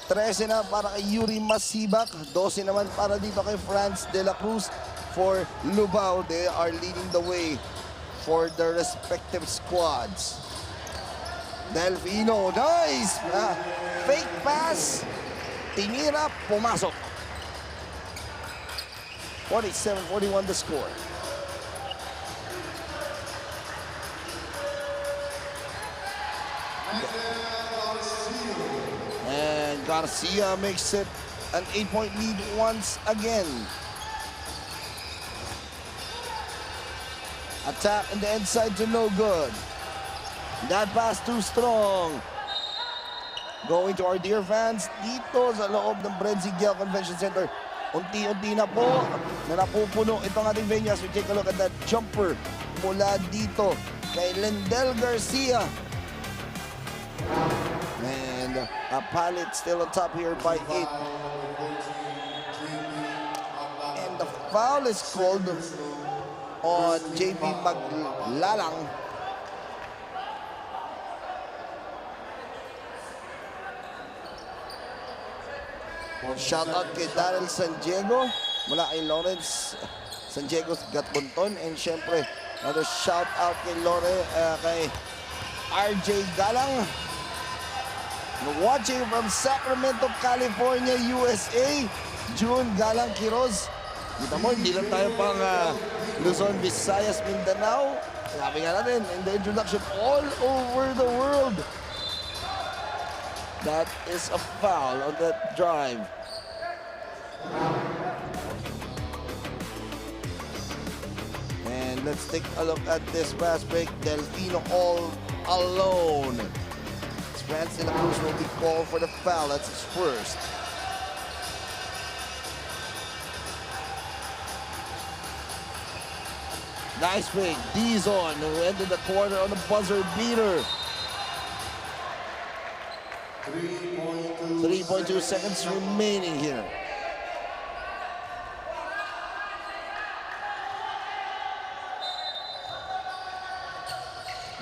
13 na para kay Yuri Masibak, 12 naman para dito kay Franz de la Cruz. For Lubao, they are leading the way for their respective squads. Delfino, nice! Fake pass, tinira, pumasok. 47-41 the score. And Garcia makes it an 8-point lead once again. Attack in the inside to no good. That pass too strong. Going to our dear fans dito sa loob ng BREN GUIAO Convention Center. Unti-unti na po na napupuno itong ating venue as we take a look at that jumper mula dito kay Lendel Garcia. And Apalit still on top here by 8. And the foul is called on JP Maglalang. Shout out kay Daryl San Diego mula kay Lawrence San Diego's Gatbunton, and syempre another shout out kay kay RJ Galang watching from Sacramento, California, USA. June Galang Quiroz. Kita mo, hindi lang tayo pang Luzon, Visayas, Mindanao. Sabi nga natin in the introduction, all over the world. That is a foul on that drive. And let's take a look at this fast break. Delfino all alone. Franz de la Cruz will be called for the foul. That's his first. Nice break. Dizon who ended the quarter on the buzzer beater. 3.2 seconds remaining here.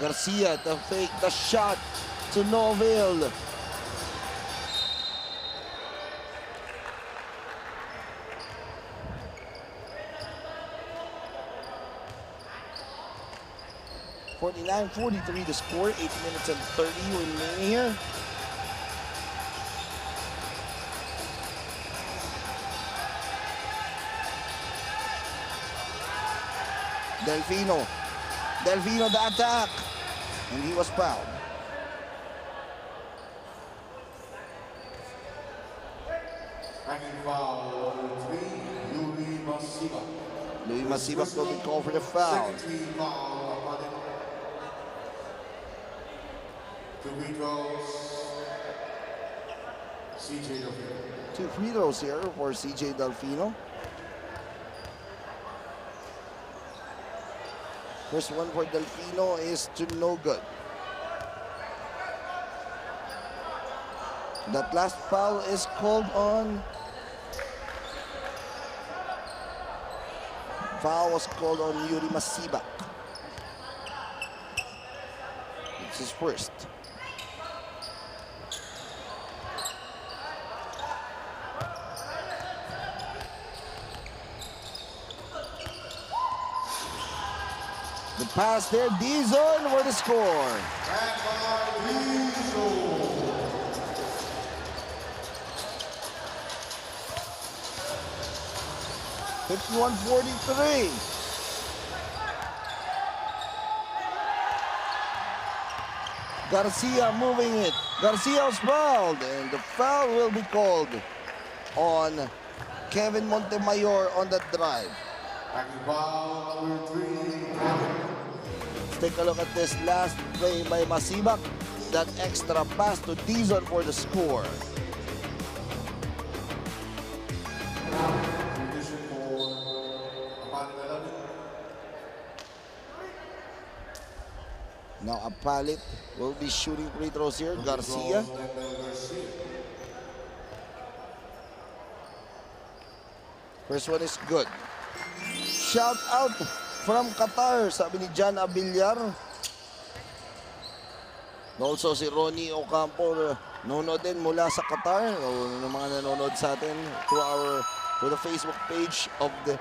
Garcia to fake the shot to no avail. (49-43) the score. 8 minutes and 30 remaining here. Delfino the attack, and he was fouled. Louis Masibak will be called for the foul. Two free throws here for CJ Delfino. First one for Delfino is to no good. That last foul is called on. Foul was called on Yuri Masibak. It's his first. The pass there, Dizon for the score. 51-43. Garcia moving it. Garcia's fouled, and the foul will be called on Kevin Montemayor on that drive. Let's take a look at this last play by Masibak. That extra pass to Dizon for the score. Now Apalit will be shooting free throws here. Garcia. First one is good. Shout out from Qatar, sabi ni Jan Abilyar. Also si Ronnie Ocampo, nanonood din mula sa Qatar. Yung mga nanonood sa atin to the Facebook page of the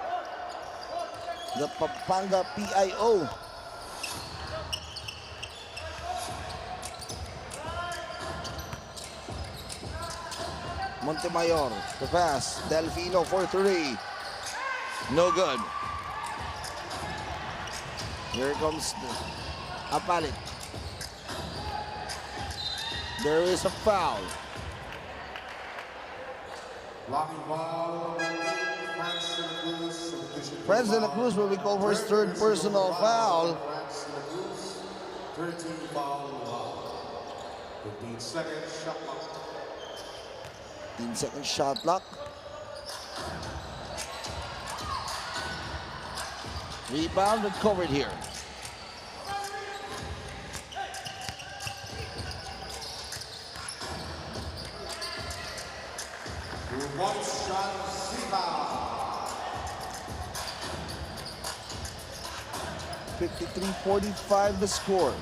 Pampanga PIO. Montemayor, the pass. Delfino for three. No good. Here comes Apalit. There is a foul. Franz de la Cruz will be called for his third personal foul.
13 foul. 15-second shot clock.
15-second shot clock. Rebound recovered here.
One shot,
53-45 the score.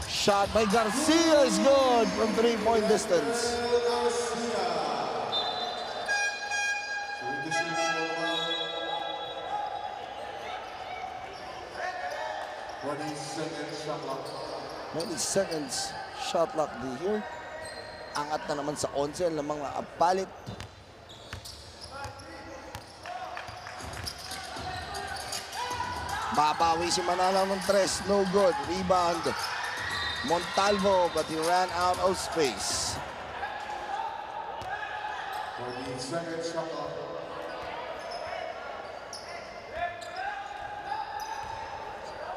Shot by Garcia is good from three-point distance. Seconds shot clock here. Angat na naman sa 11 ang mga Apalit. Babawi si Manalo ng 3, no good. Rebound Montalvo, but he ran out of space.
14-second shot clock.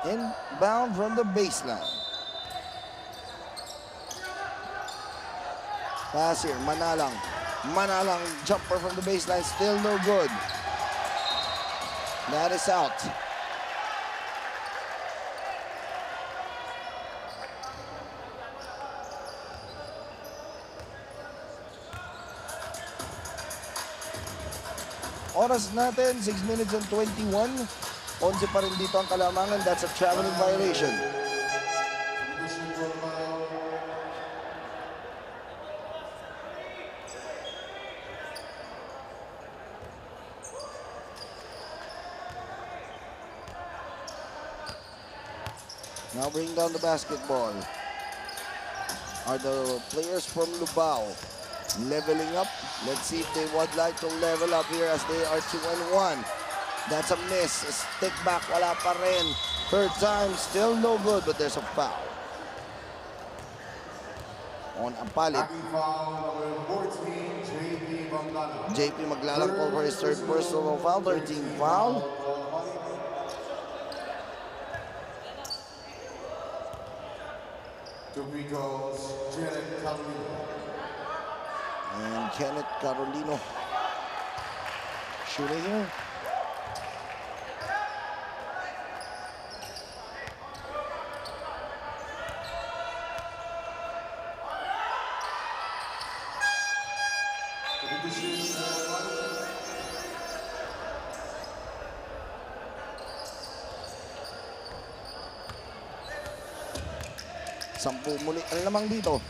Inbound from the baseline. Pass here, Manalang. Manalang jumper from the baseline, still no good. That is out. Oras natin, 6 minutes and 21. 11 pa rin dito ang kalamangan. That's a traveling violation. Now bring down the basketball. Are the players from Lubao leveling up? Let's see if they would like to level up here as they are 2-1. That's a miss. A stick back, wala pa rin. Third time, still no good, but there's a foul. On Apalit. JP maglalangkol for his third personal foul. 13 foul. And Kenneth Carolino shooting here. Sampu muli ang lamang dito.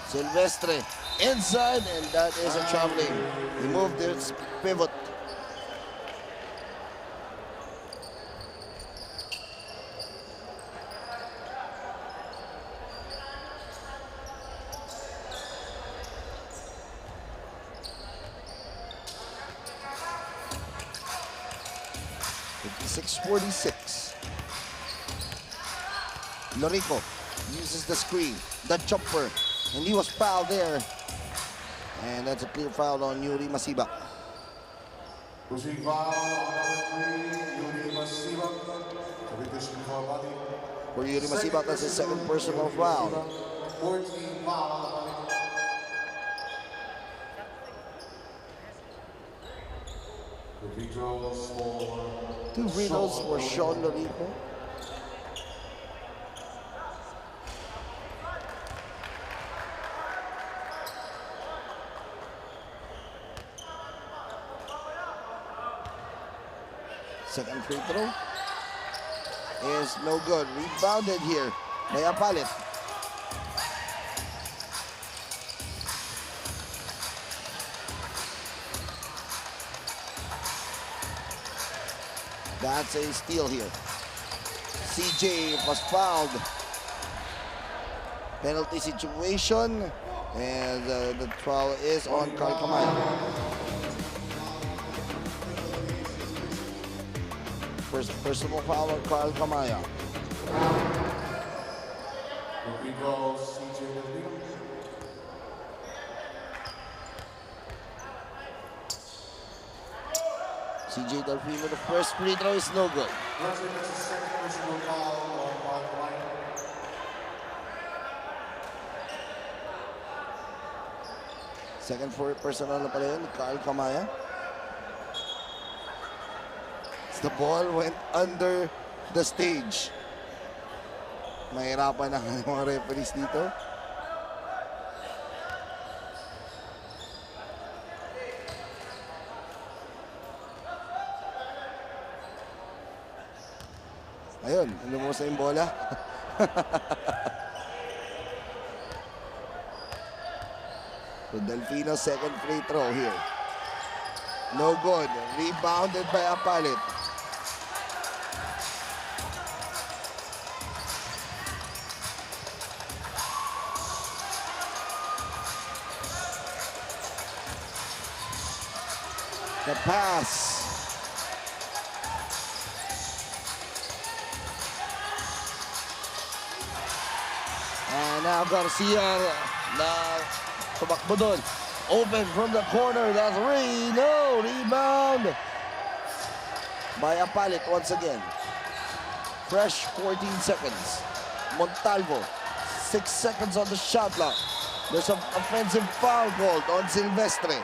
Silvestre inside, and that is a traveling. He moved his pivot. 56-46. Lorico uses the screen, the jumper, and he was fouled there. And that's a clear foul on Yuri Masiba.
Pushing foul on number 3, Yuri Masiba. Competition for body.
For Yuri Masiba, that's his second personal foul.
14 foul. Free throws for
2 free throws for Sean Lorico. Second free throw is no good. Rebounded here by Apalit. That's a steal here. CJ was fouled. Penalty situation, and the foul is on Carl Kamaya. First personal foul on Carl Kamaya. CJ Delfino, the first free throw is no good. Second for personal na pala yun, Carl Kamaya. The ball went under the stage. Mahirapan ang mga referees dito. Ayun, lumos na yung bola. So Delfino, second free throw here. No good. Rebounded by Apalit. The pass. And now Garcia na tumakbo doon. Open from the corner. The three. No. Rebound by Apalit once again. Fresh 14 seconds. Montalvo. 6 seconds on the shot clock. There's an offensive foul called on Silvestre.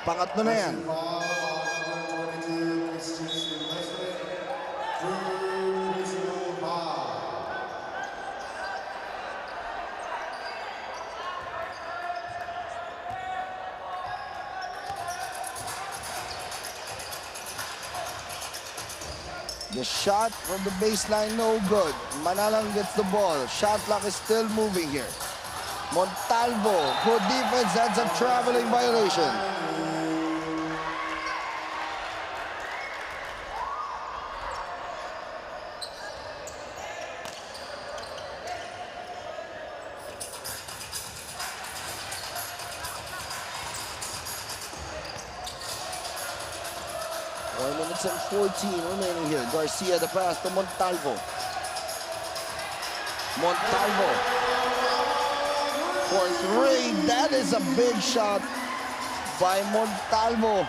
Pangatlo na yan. The shot from the baseline, no good. Manalang gets the ball. Shot clock is still moving here. Montalvo, good defense, that's a traveling violation. Minutes and 14 remaining here. Garcia, the pass to Montalvo. Montalvo for 3. That is a big shot by Montalvo.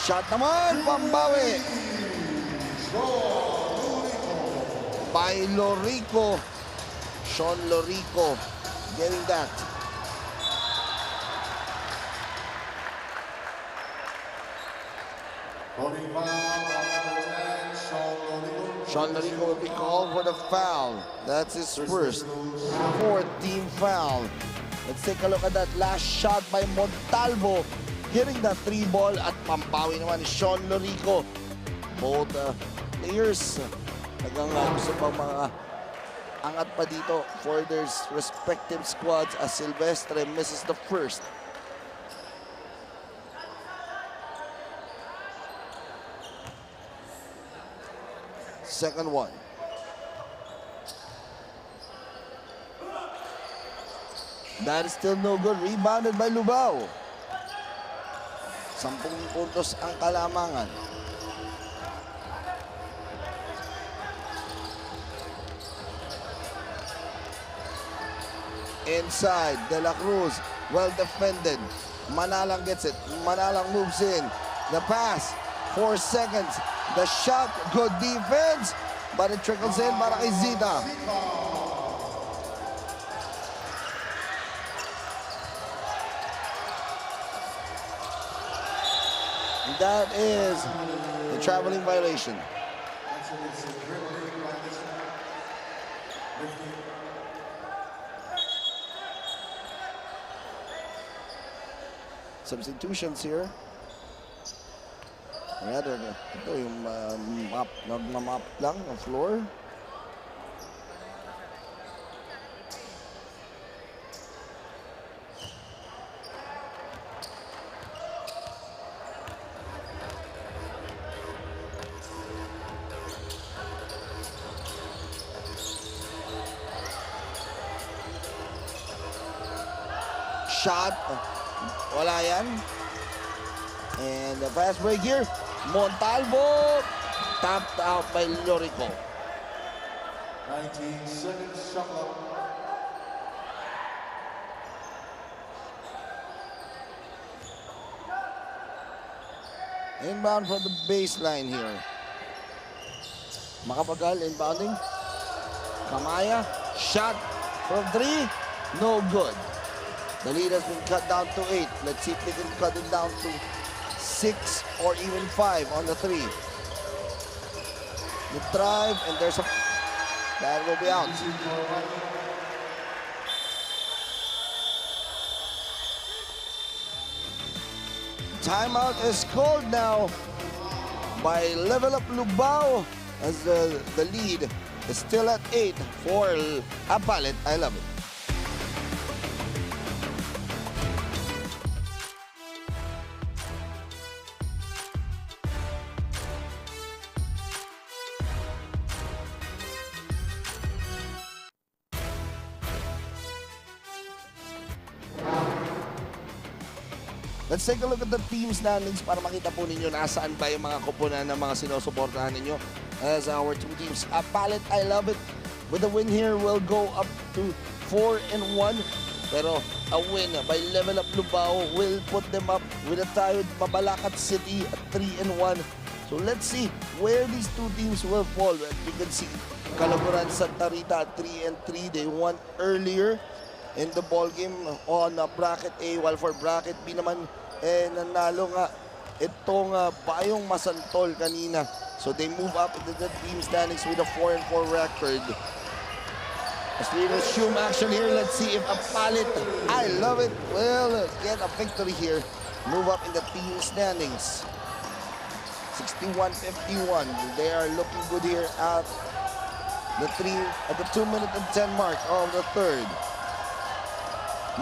Shot naman, pambawi by Lorico. Sean Lorico getting that. Sean Lorico will be called for the foul. That's his first 4th team foul. Let's take a look at that last shot by Montalvo. Hitting that 3 ball at pampawi naman Sean Lorico. Both players nagang gusto pang mga angat pa dito for their respective squads as Silvestre misses the first. Second one. That is still no good. Rebounded by Lubao. 10 puntos ang kalamangan. Inside, De La Cruz, well defended. Manalang gets it. Manalang moves in. The pass, 4 seconds. The shot, good defense. But it trickles in para kay Zita. That is the traveling violation. Substitutions here. Rather, ito yung map, nagmamap lang ang floor. Shot. Wala yan. And the fast break here. Montalvo. Tapped out by Lorico.
19 seconds shot clock.
Inbound from the baseline here. Makapagal inbounding. Kamaya. Shot from 3. No good. The lead has been cut down to 8. Let's see if they can cut it down to 6 or even 5 on the 3. The drive, and there's a... That will be out. Timeout is called now by Level Up Lubao as the lead is still at 8 for Apalit. I love it. Let's take a look at the team standings para makita po ninyo nasaan ba yung mga kupunan ng mga sinusuportahan ninyo as our two teams. Apalit, I love it. With the win here, we'll go up to 4-1. Pero a win by Level Up Lubao will put them up with a tie with Mabalacat City at 3-1. So let's see where these two teams will fall. You can see Calaburan Santa Rita at 3-3. They won earlier in the ball game on bracket A, while for bracket B naman nanalo nga itong Bayong Masantol kanina. So they move up into the team standings with a 4-4 record. As we resume action here, let's see if Apalit, I love it, will get a victory here. Move up in the team standings. 61-51. They are looking good here at the 2-minute and 10 mark of the third.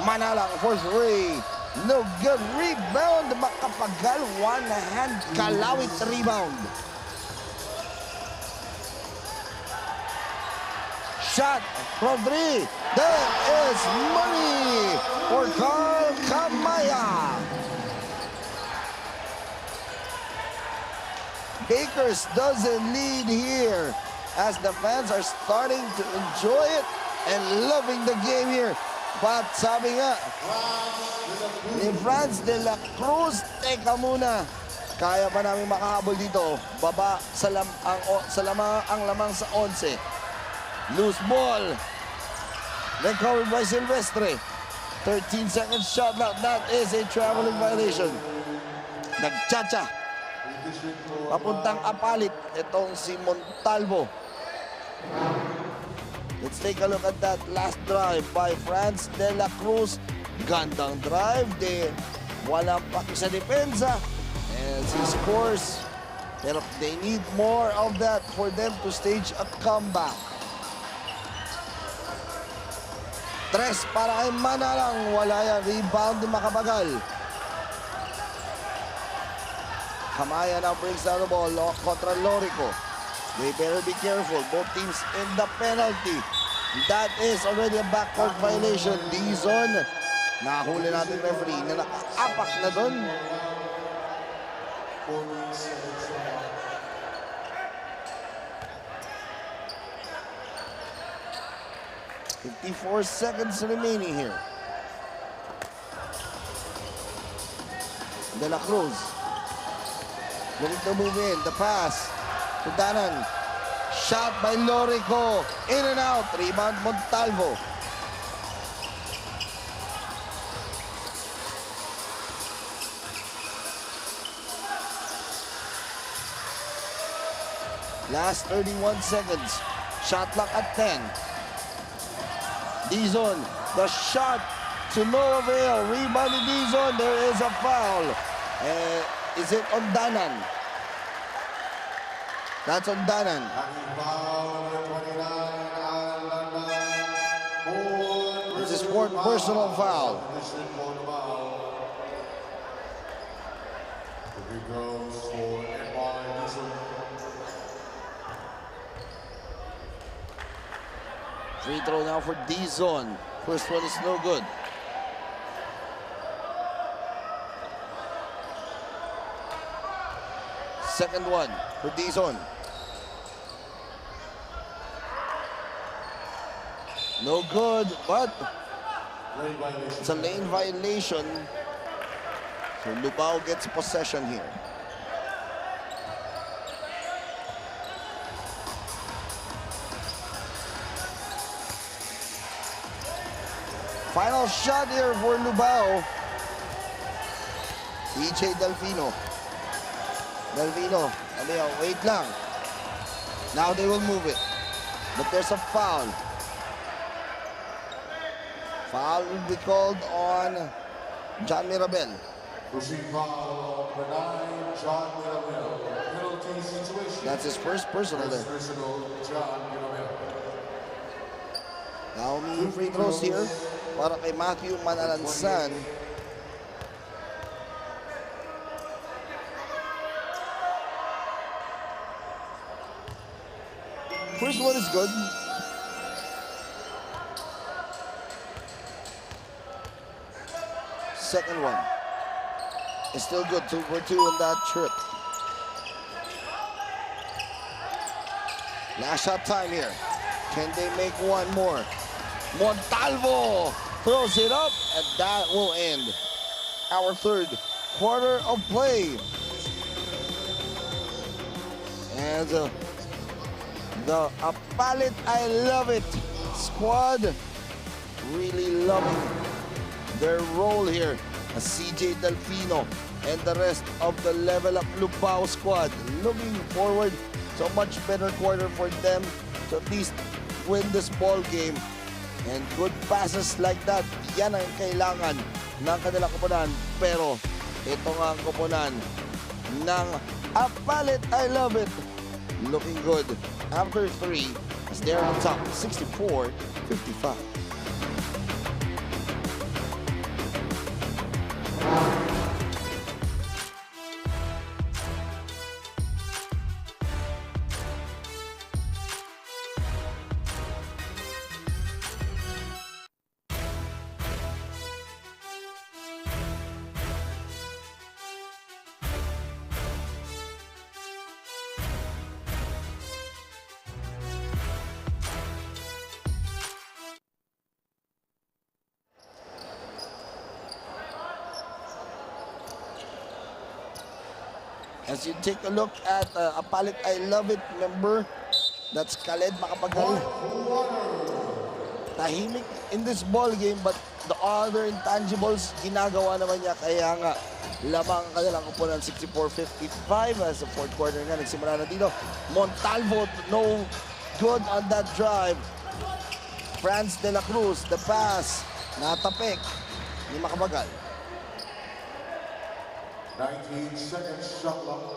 Manalang for 3. No good. Rebound. Makapagal. One hand. Kalawit rebound. Shot from 3. There is money for Carl Kamaya. Bakers doesn't lead here as the fans are starting to enjoy it and loving the game here. But sabi nga ni Franz de la Cruz, teka muna, kaya pa namin makahabol dito. Baba sa ang lamang sa 11. Loose ball. Recovered by Silvestre. 13 seconds shot clock. That is a traveling violation. Nagchacha. Papuntang Apalit. Itong si Montalvo. Let's take a look at that last drive by Franz de la Cruz. Gandang drive. Walang paki sa depensa. And he scores. Pero they need more of that for them to stage a comeback. Tres para kay Manalang. Wala yan. Rebound ni Makapagal. Kamaya now brings down the ball kontra Lorico. They better be careful. Both teams in the penalty. That is already a backcourt violation. Dizon, nahuli natin referee na nakaapak na doon. "54 seconds remaining here." De La Cruz looking to move in. The pass to Danan. Shot by Lorico. In and out. Rebound Montalvo. Last 31 seconds. Shot clock at 10. Dizon. The shot to no avail. Rebound in Dizon. There is a foul. Is it on Danan? That's on Danan. This is fourth personal foul. Free throw now for Dizon. First one is no good. Second one for Dizon. No good, but it's a lane violation. So Lubao gets possession here. Final shot here for Lubao. DJ Delfino. Wait lang. Now they will move it. But there's a foul. Foul will be called on John Mirabel. That's his first personal there. Now may free throws here para kay Matthew Manalansan. First one is good. Second one is still good. 2 for 2 on that trip. Last shot time here. Can they make one more? Montalvo throws it up, and that will end our third quarter of play. And the Apalit I Love It squad really loving their role here as CJ Delfino and the rest of the Level Up Lubao squad. Looking forward to a much better quarter for them to at least win this ball game. And good passes like that, yan ang kailangan ng kanilang koponan. Pero ito nga ang koponan ng Apalit I Love It. Looking good after 3 as they're on top, 64-55. As you take a look at Apalit I Love It member, that's Khaled Makapagal. Tahimik in this ball game, but the other intangibles, ginagawa naman niya. Kaya nga, lamang kanilang koponan 64-55 as the fourth quarter nga nagsimula na dito. Montalvo, no good on that drive. Franz de la Cruz, the pass, natapik ni Makapagal.
19 seconds shot clock.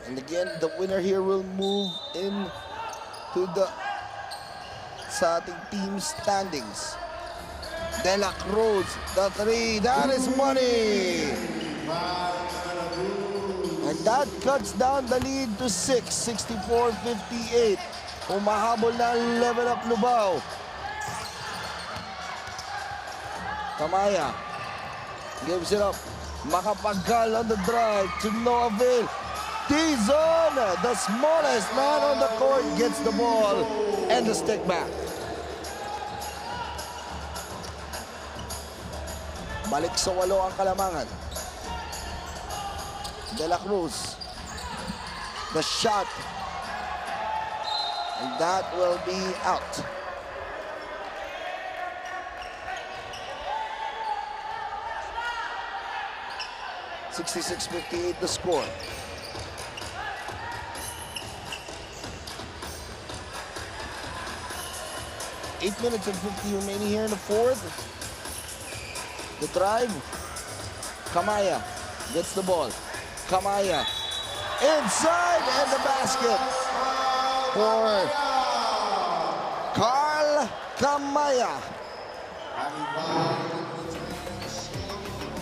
And again, the winner here will move in to the sa ating team standings. De La Cruz, the 3, that is money! And that cuts down the lead to 6, 64-58. Humahabol na level up Lubao. Kamaya gives it up. Makapagal on the drive to no avail. Dizon, the smallest man on the court, gets the ball and the stick back. Balik sa 8 ang Kalamangan. De La Cruz. The shot. And that will be out. (66-58) the score. 8 minutes and 50 remaining here in the fourth. The drive. Kamaya gets the ball. Kamaya inside and the basket for Carl Kamaya.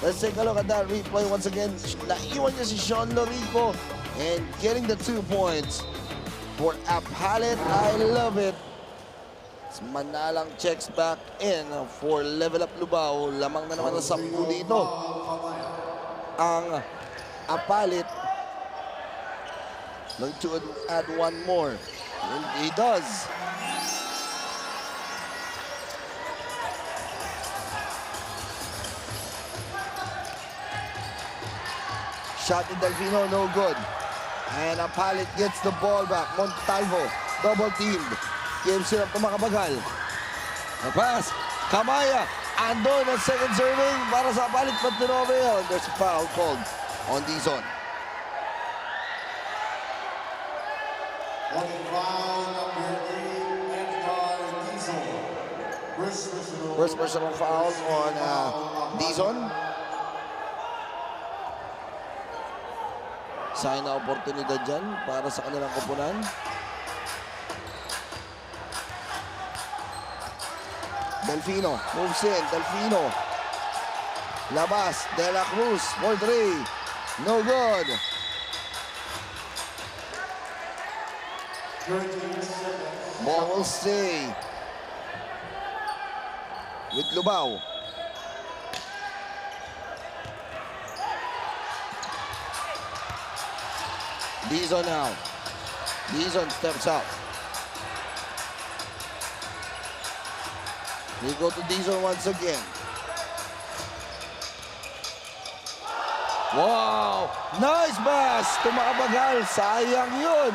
Let's take a look at that replay once again. Naiwan niya si Sean Lorico and getting the 2 points for Apalit. I love it. Manalang checks back in for level up Lubao. Lamang na naman ng 10 dito ang Apalit. Going to add 1 more. And he does. Shot in Delfino, no good. And Apalit gets the ball back. Montalvo, double teamed. Gives it up to Makapagal. The pass. Kamaya. Andon ang second serving para sa Apalit, but no avail. There's a foul called on Dizon. First personal foul on Dizon. Sayang na oportunidad dyan para sa kanilang kupunan. Delfino moves in. Delfino. Labas. De La Cruz for 3. No good. Ball will stay with Lubao. Dizon now. Dizon steps up. We go to Dizon once again. Wow! Nice pass to Makapagal. Sayang yun.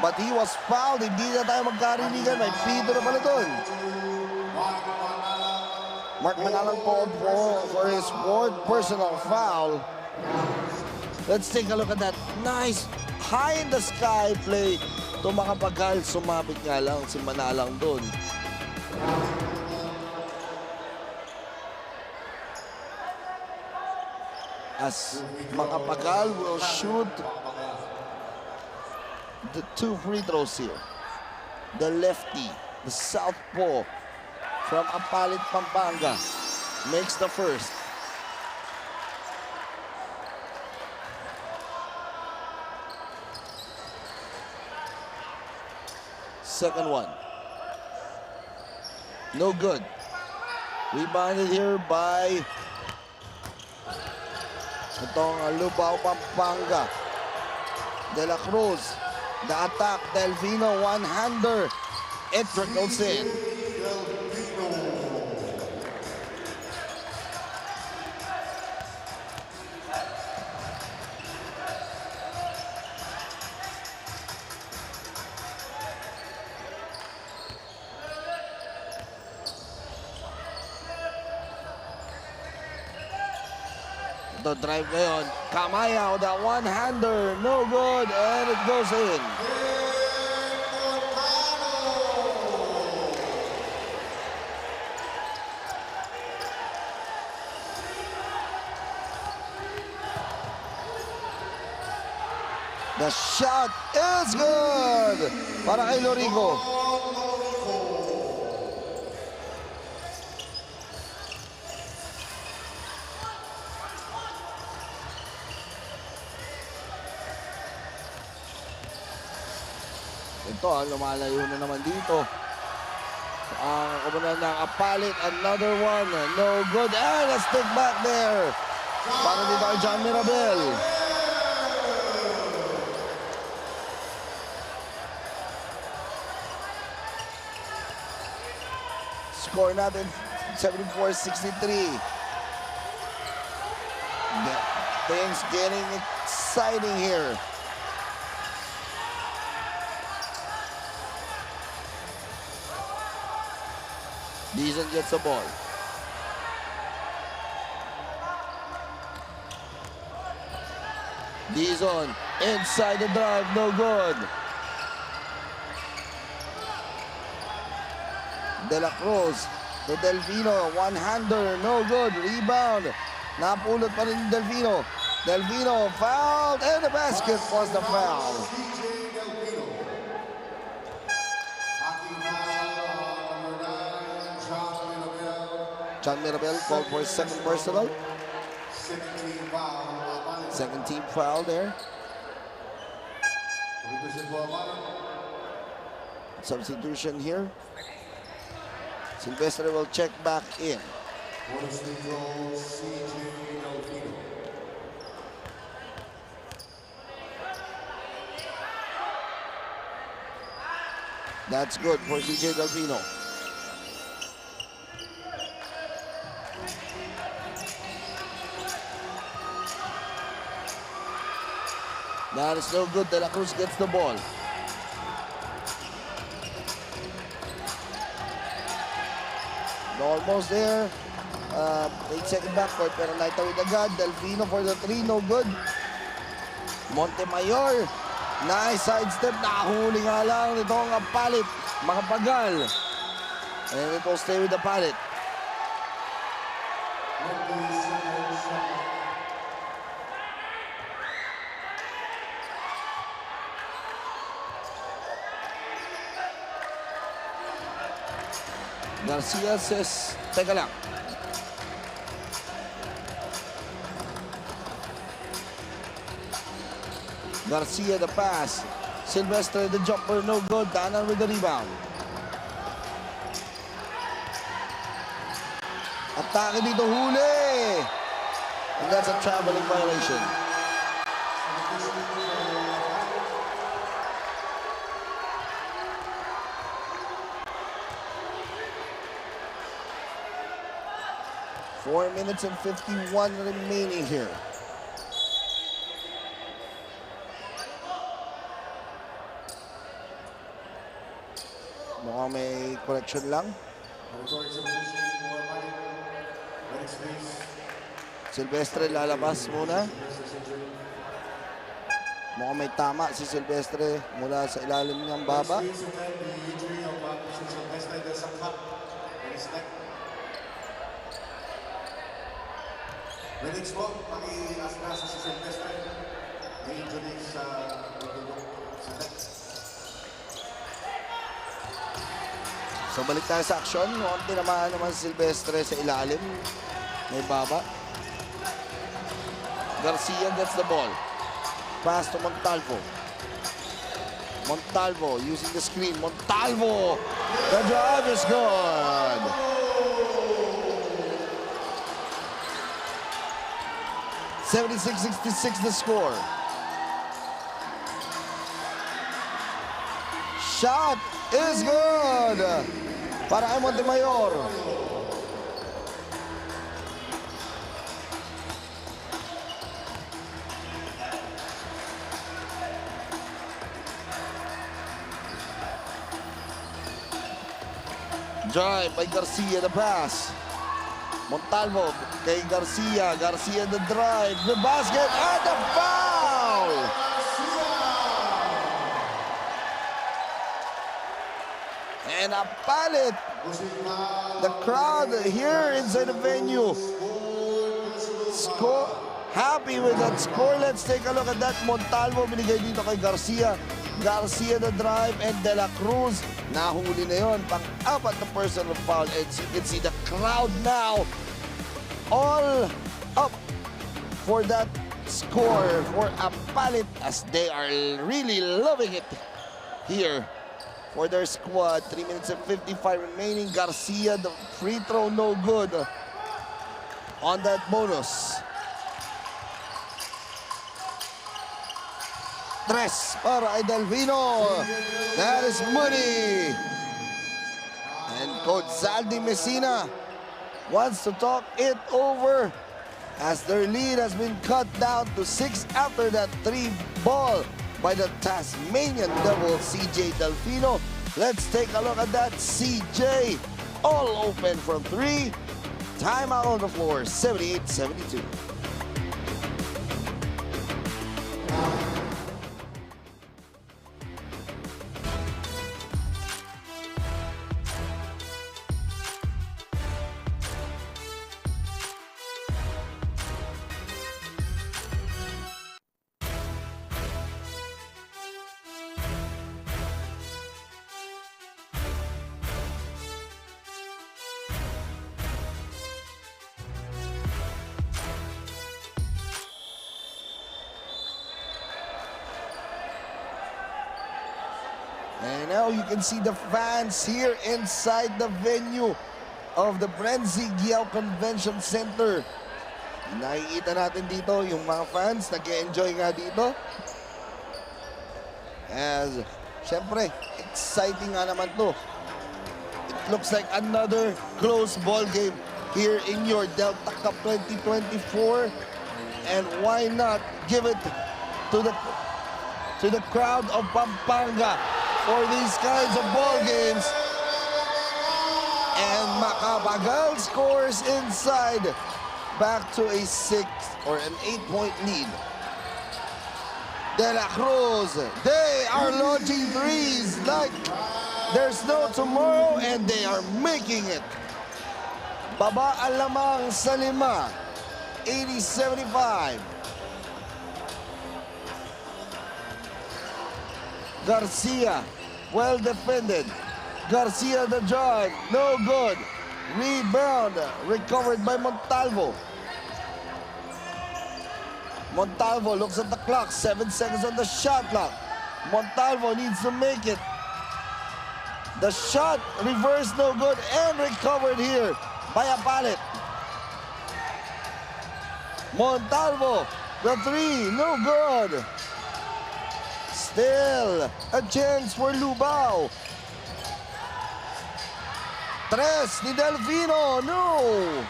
But he was fouled. Hindi na tayo magkarinigan. May pito na pala dun. Mark Manalang called for his 4th personal foul. Let's take a look at that. Nice high in the sky play to Makapagal. Sumabit nga lang si Manalang dun. As Makapagal will shoot the 2 free throws here. The lefty, the southpaw from Apalit, Pampanga makes the first. Second one. No good. Rebounded here by itong Lubao, Pampanga. De La Cruz. The attack. Delfino, one-hander. It trickles in. The drive ngayon. Kamaya with that one-hander. No good. And it goes in. The shot is good. Para kay Lorico. Ito, lumalayo na naman dito. Ang kumanan ng Apalit, another one, no good. And a stick back there. Para dito kay John Mirabel. Score natin, 74-63. Things getting exciting here. Dizon gets the ball. Dizon inside the drive, no good. De La Cruz to Delfino, one-hander, no good. Rebound, napulot pa rin Delfino. Delfino fouled, and the basket was the foul. John Mirabel called for second personal. Second team foul there. Substitution here. Silvestre will check back in. That's good for CJ Delfino. That is no good. De La Cruz gets the ball. Almost there. 8-second backcourt pero naitawid agad. Delfino for the 3, no good. Montemayor. Nice sidestep. Nakahuli nga lang itong Apalit. Makapagal. And it will stay with the Apalit. Garcia says, teka lang. Garcia the pass. Silvestre the jumper, no good. Danan with the rebound. Atake dito, huli. And that's a traveling violation. Four minutes and 51 remaining here. Mukhang may correction lang. Silvestre lalabas muna. Mukhang may tama si Silvestre mula sa ilalim niyang baba.
Relax po, paki-askas si Silvestre. May injury sa neck.
So balik tayo sa action. Mukhang tinamaan naman si Silvestre sa ilalim. May baba. Garcia gets the ball. Pass to Montalvo. Montalvo using the screen. Montalvo! The drive is good! (76-66) the score. Shot is good para kay Montemayor. Drive by Garcia, the pass. Montalvo kay Garcia. Garcia the drive, the basket, and the foul! And Apalit. The crowd here inside the venue. Happy with that score. Let's take a look at that. Montalvo binigay dito kay Garcia. Garcia the drive, and De La Cruz nahuli na yon, pang-apat na personal foul. And you can see the crowd now all up for that score for Apalit as they are really loving it here for their squad. 3 minutes and 55 remaining. Garcia, the free throw, no good on that bonus. Tres para ay Delfino. That is money. And Coach Zaldi Messina wants to talk it over as their lead has been cut down to 6 after that 3 ball by the Tasmanian Devil, CJ Delfino. Let's take a look at that. CJ all open from 3. Timeout on the floor, 78-72. And now you can see the fans here inside the venue of the BREN GUIAO Convention Center. Nakikita natin dito yung mga fans, nag-enjoy nga dito. As, syempre, exciting nga naman to. It looks like another close ball game here in your Delta Cup 2024. And why not give it to the crowd of Pampanga for these kinds of ball games. And Macapagal scores inside, back to a 6 or an 8-point lead. De La Cruz, they are launching threes like there's no tomorrow, and they are making it. Baba ang lamang sa 5, 80-75. Garcia, well defended. Garcia the drive, no good. Rebound, recovered by Montalvo. Montalvo looks at the clock, 7 seconds on the shot clock. Montalvo needs to make it. The shot, reverse, no good, and recovered here by Apalit. Montalvo, the 3, no good. Still a chance for Lubao. Tres ni Delfino, no.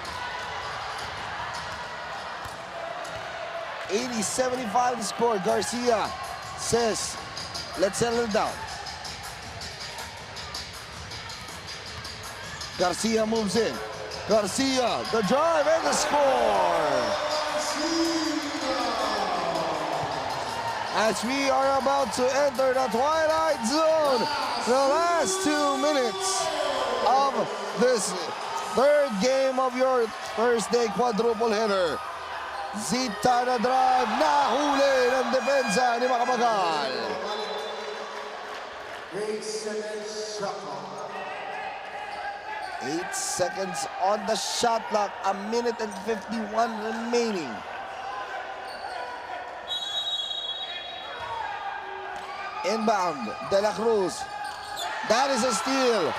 80-75 the score. Garcia says, let's settle it down. Garcia moves in. Garcia, the drive and the score. As we are about to enter the twilight zone, the last 2 minutes of this third game of your Thursday quadruple header. Zita na drive, nahuli ng depensa ni Macapagal.
8 seconds shot clock.
8 seconds on the shot clock, 1 minute and 51 remaining. Inbound, De La Cruz. That is a steal.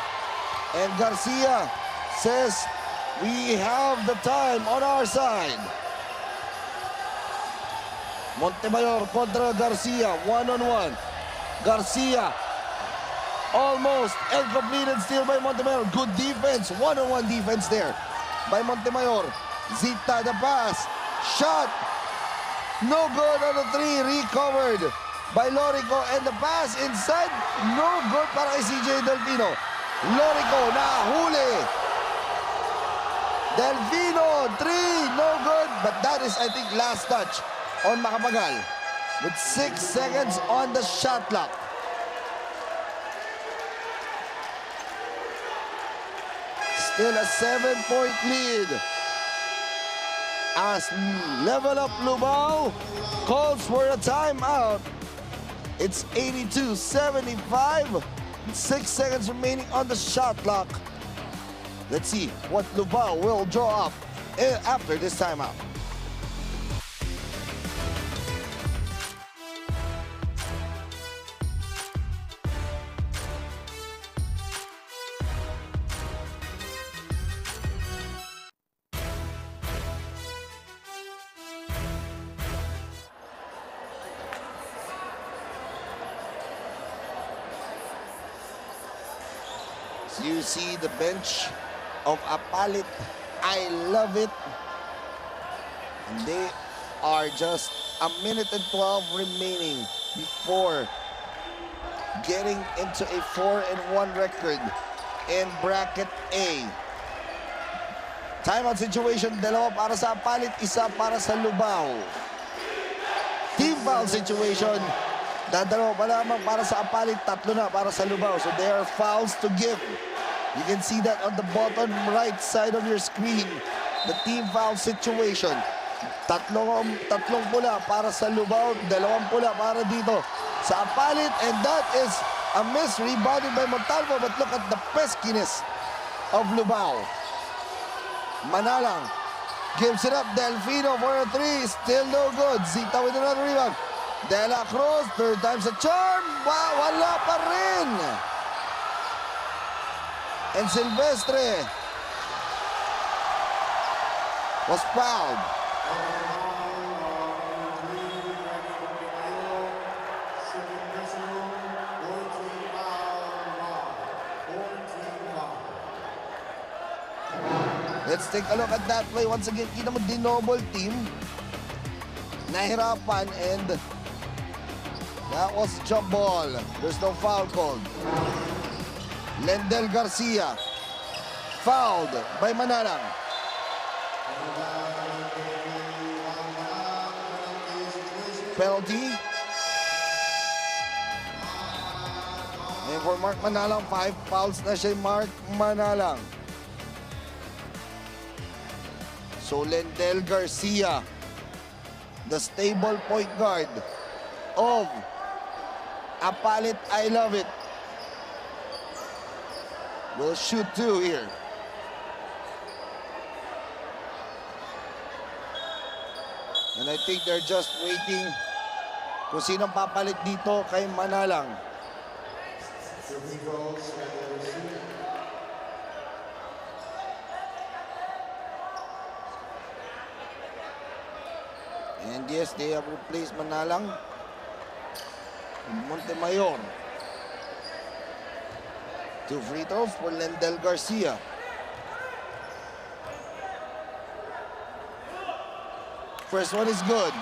And Garcia says, we have the time on our side. Montemayor contra Garcia, one-on-one. Garcia, almost completed steal by Montemayor. Good defense, one-on-one defense there by Montemayor. Zita the pass, shot, no good on the 3, recovered by Lorico, and the pass inside, no good para kay CJ Delfino. Lorico, nahuli. Delfino, 3, no good, but that is, I think, last touch on Macapagal with 6 seconds on the shot clock. Still a 7-point lead. As Level Up Lubao calls for a timeout. It's 82-75. 6 seconds remaining on the shot clock. Let's see what Lubao will draw up after this timeout. You see the bench of Apalit. I love it. And they are just a minute and 12 remaining before getting into a 4-1 record in bracket A. Timeout situation, dalawa para sa Apalit, isa para sa Lubao. Team foul situation, dadalawa pa lamang para sa Apalit, tatlo na para sa Lubao. So there are fouls to give. You can see that on the bottom right side of your screen. The team foul situation. Tatlong pula para sa Lubao, dalawang pula para dito sa Apalit, and that is a miss rebounded by Montalvo. But look at the peskiness of Lubao. Manalang gives it up. Delfino for a three. Still no good. Zita with another rebound. De La Cruz, third time's a charm. Wala pa rin. And Silvestre was fouled. Let's take a look at that play. Once again, kita mo dinoble team. Nahirapan, and that was jump ball. There's no foul called. Lendel Garcia fouled by Manalang. Penalty. And for Mark Manalang, 5 fouls na siya, Mark Manalang. So Lendel Garcia, the stable point guard of Apalit, I love it, will shoot 2 here. And I think they're just waiting kung sinong papalit dito kay Manalang. And yes, they have replaced Manalang. Montemayor. 2 free throws for Lendel Garcia. First one is good.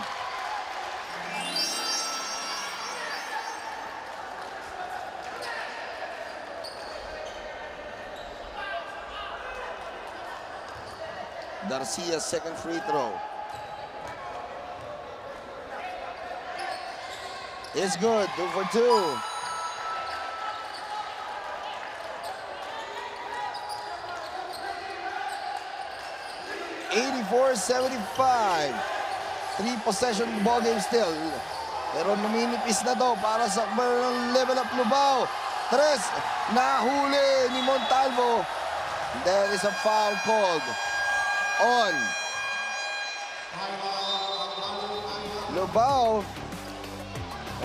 Garcia's second free throw. It's good, 2 for 2. $84-75. 3-possession ball game still. Pero numinipis na to para sa level up Lubao. 3, nahuli ni Montalvo. There is a foul called on Lubao.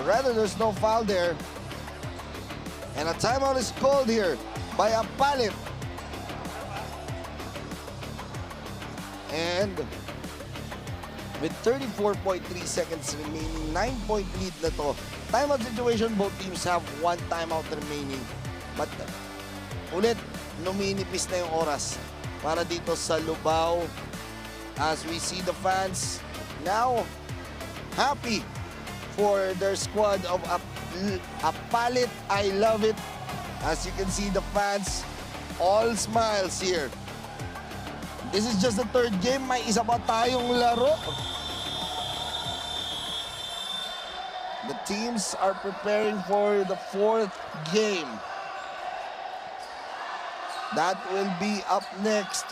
Rather, there's no foul there. And a timeout is called here by Apalit. And with 34.3 seconds remaining, 9-point lead na to. Timeout situation, both teams have 1 timeout remaining. But ulit, numinipis na yung oras para dito sa Lubao. As we see the fans now happy for their squad of Apalit. I love it. As you can see, the fans all smiles here. This is just the 3rd game. May isa pa tayong laro. The teams are preparing for the 4th game. That will be up next.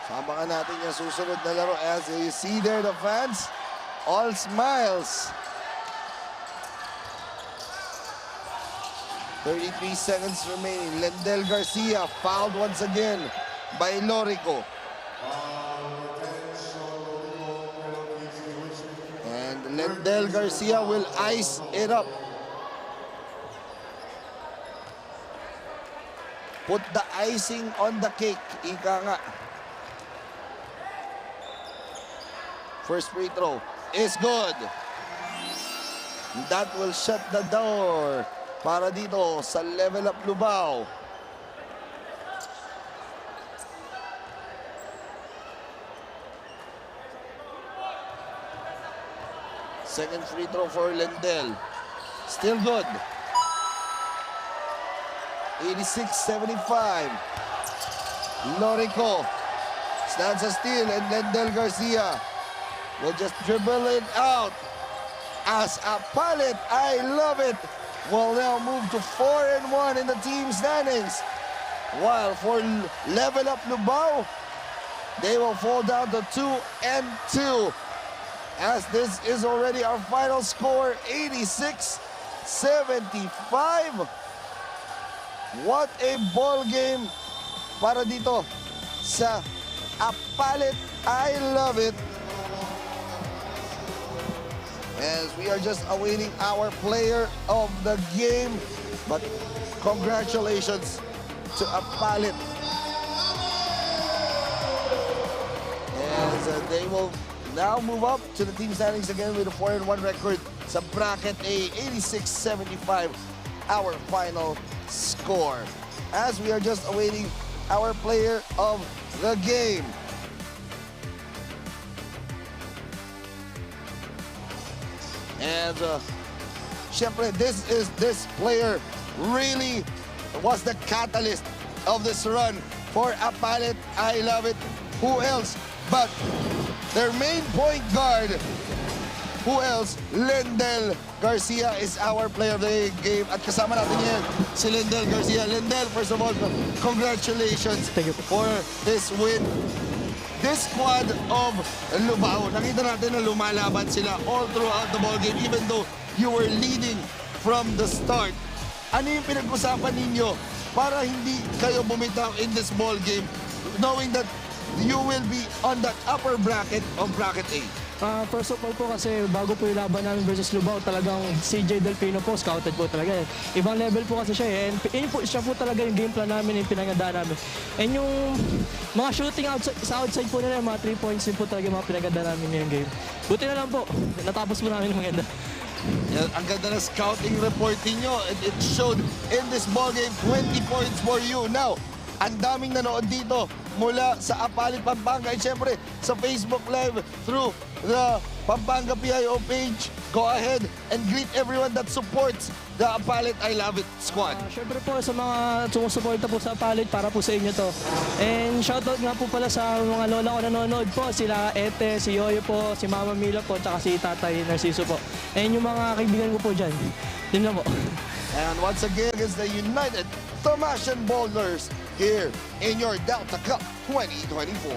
Abangan natin yung susunod na laro. As you see there, the fans, all smiles. 33 seconds remaining. Lendel Garcia fouled once again by Lorico. And Lendel Garcia will ice it up. Put the icing on the cake. Ika nga. First free throw is good. That will shut the door para dito sa Level Up Lubao. Second free throw for Lendel. Still good. 86-75. Lorico stands a steal, and Lendel Garcia will just dribble it out as Apalit, I love it, will now move to 4-1 in the team standings. While for Level Up Lubao, they will fall down to 2-2. As this is already our final score, 86-75. What a ball game para dito sa Apalit. I love it. As we are just awaiting our player of the game. But congratulations to Apalit. As they will now move up to the team standings again with a 4-1 record sa bracket A, 86-75, our final score. As we are just awaiting our player of the game. And syempre, this player really was the catalyst of this run for Apalit. I love it. Who else but their main point guard? Who else? Lendel Garcia is our player of the game. At kasama natin yan, si Lendel Garcia. Lendel, first of all, congratulations for this win. This squad of Lubao, nakita natin na lumalaban sila all throughout the ball game, even though you were leading from the start. Ano yung pinag-usapan ninyo para hindi kayo bumitaw in this ball game, knowing that you will be on the upper bracket of bracket A?
First of all po kasi bago po yung laban namin versus Lubao, talagang CJ Delfino po, scouted po talaga. Ibang level po kasi siya eh. And yun po, siya po talaga yung game plan namin, yung pinagandaan namin. And yung mga shooting outside po nila, yung mga 3 points din po talaga yung mga pinagandaan namin ngayong game. Buti na lang po, natapos po namin maganda.
Yeah, ang ganda na scouting report niyo. It showed in this ball game 20 points for you. Now, ang daming nanood dito mula sa Apalit, Pampanga, at syempre sa Facebook Live through the Pampanga PIO page. Go ahead and greet everyone that supports the Apalit I Love It squad.
Syempre po sa mga sumusuporta po sa Apalit, para po sa inyo to. And shoutout nga po pala sa mga lola ko nanonood po, sila Ete, si Yoyo po, si Mama Mila po, tsaka si Tatay Narciso po. And yung mga kaibigan ko po dyan, yun lang po.
And once again, against the United Tomasian Bowlers here in your Delta Cup 2024.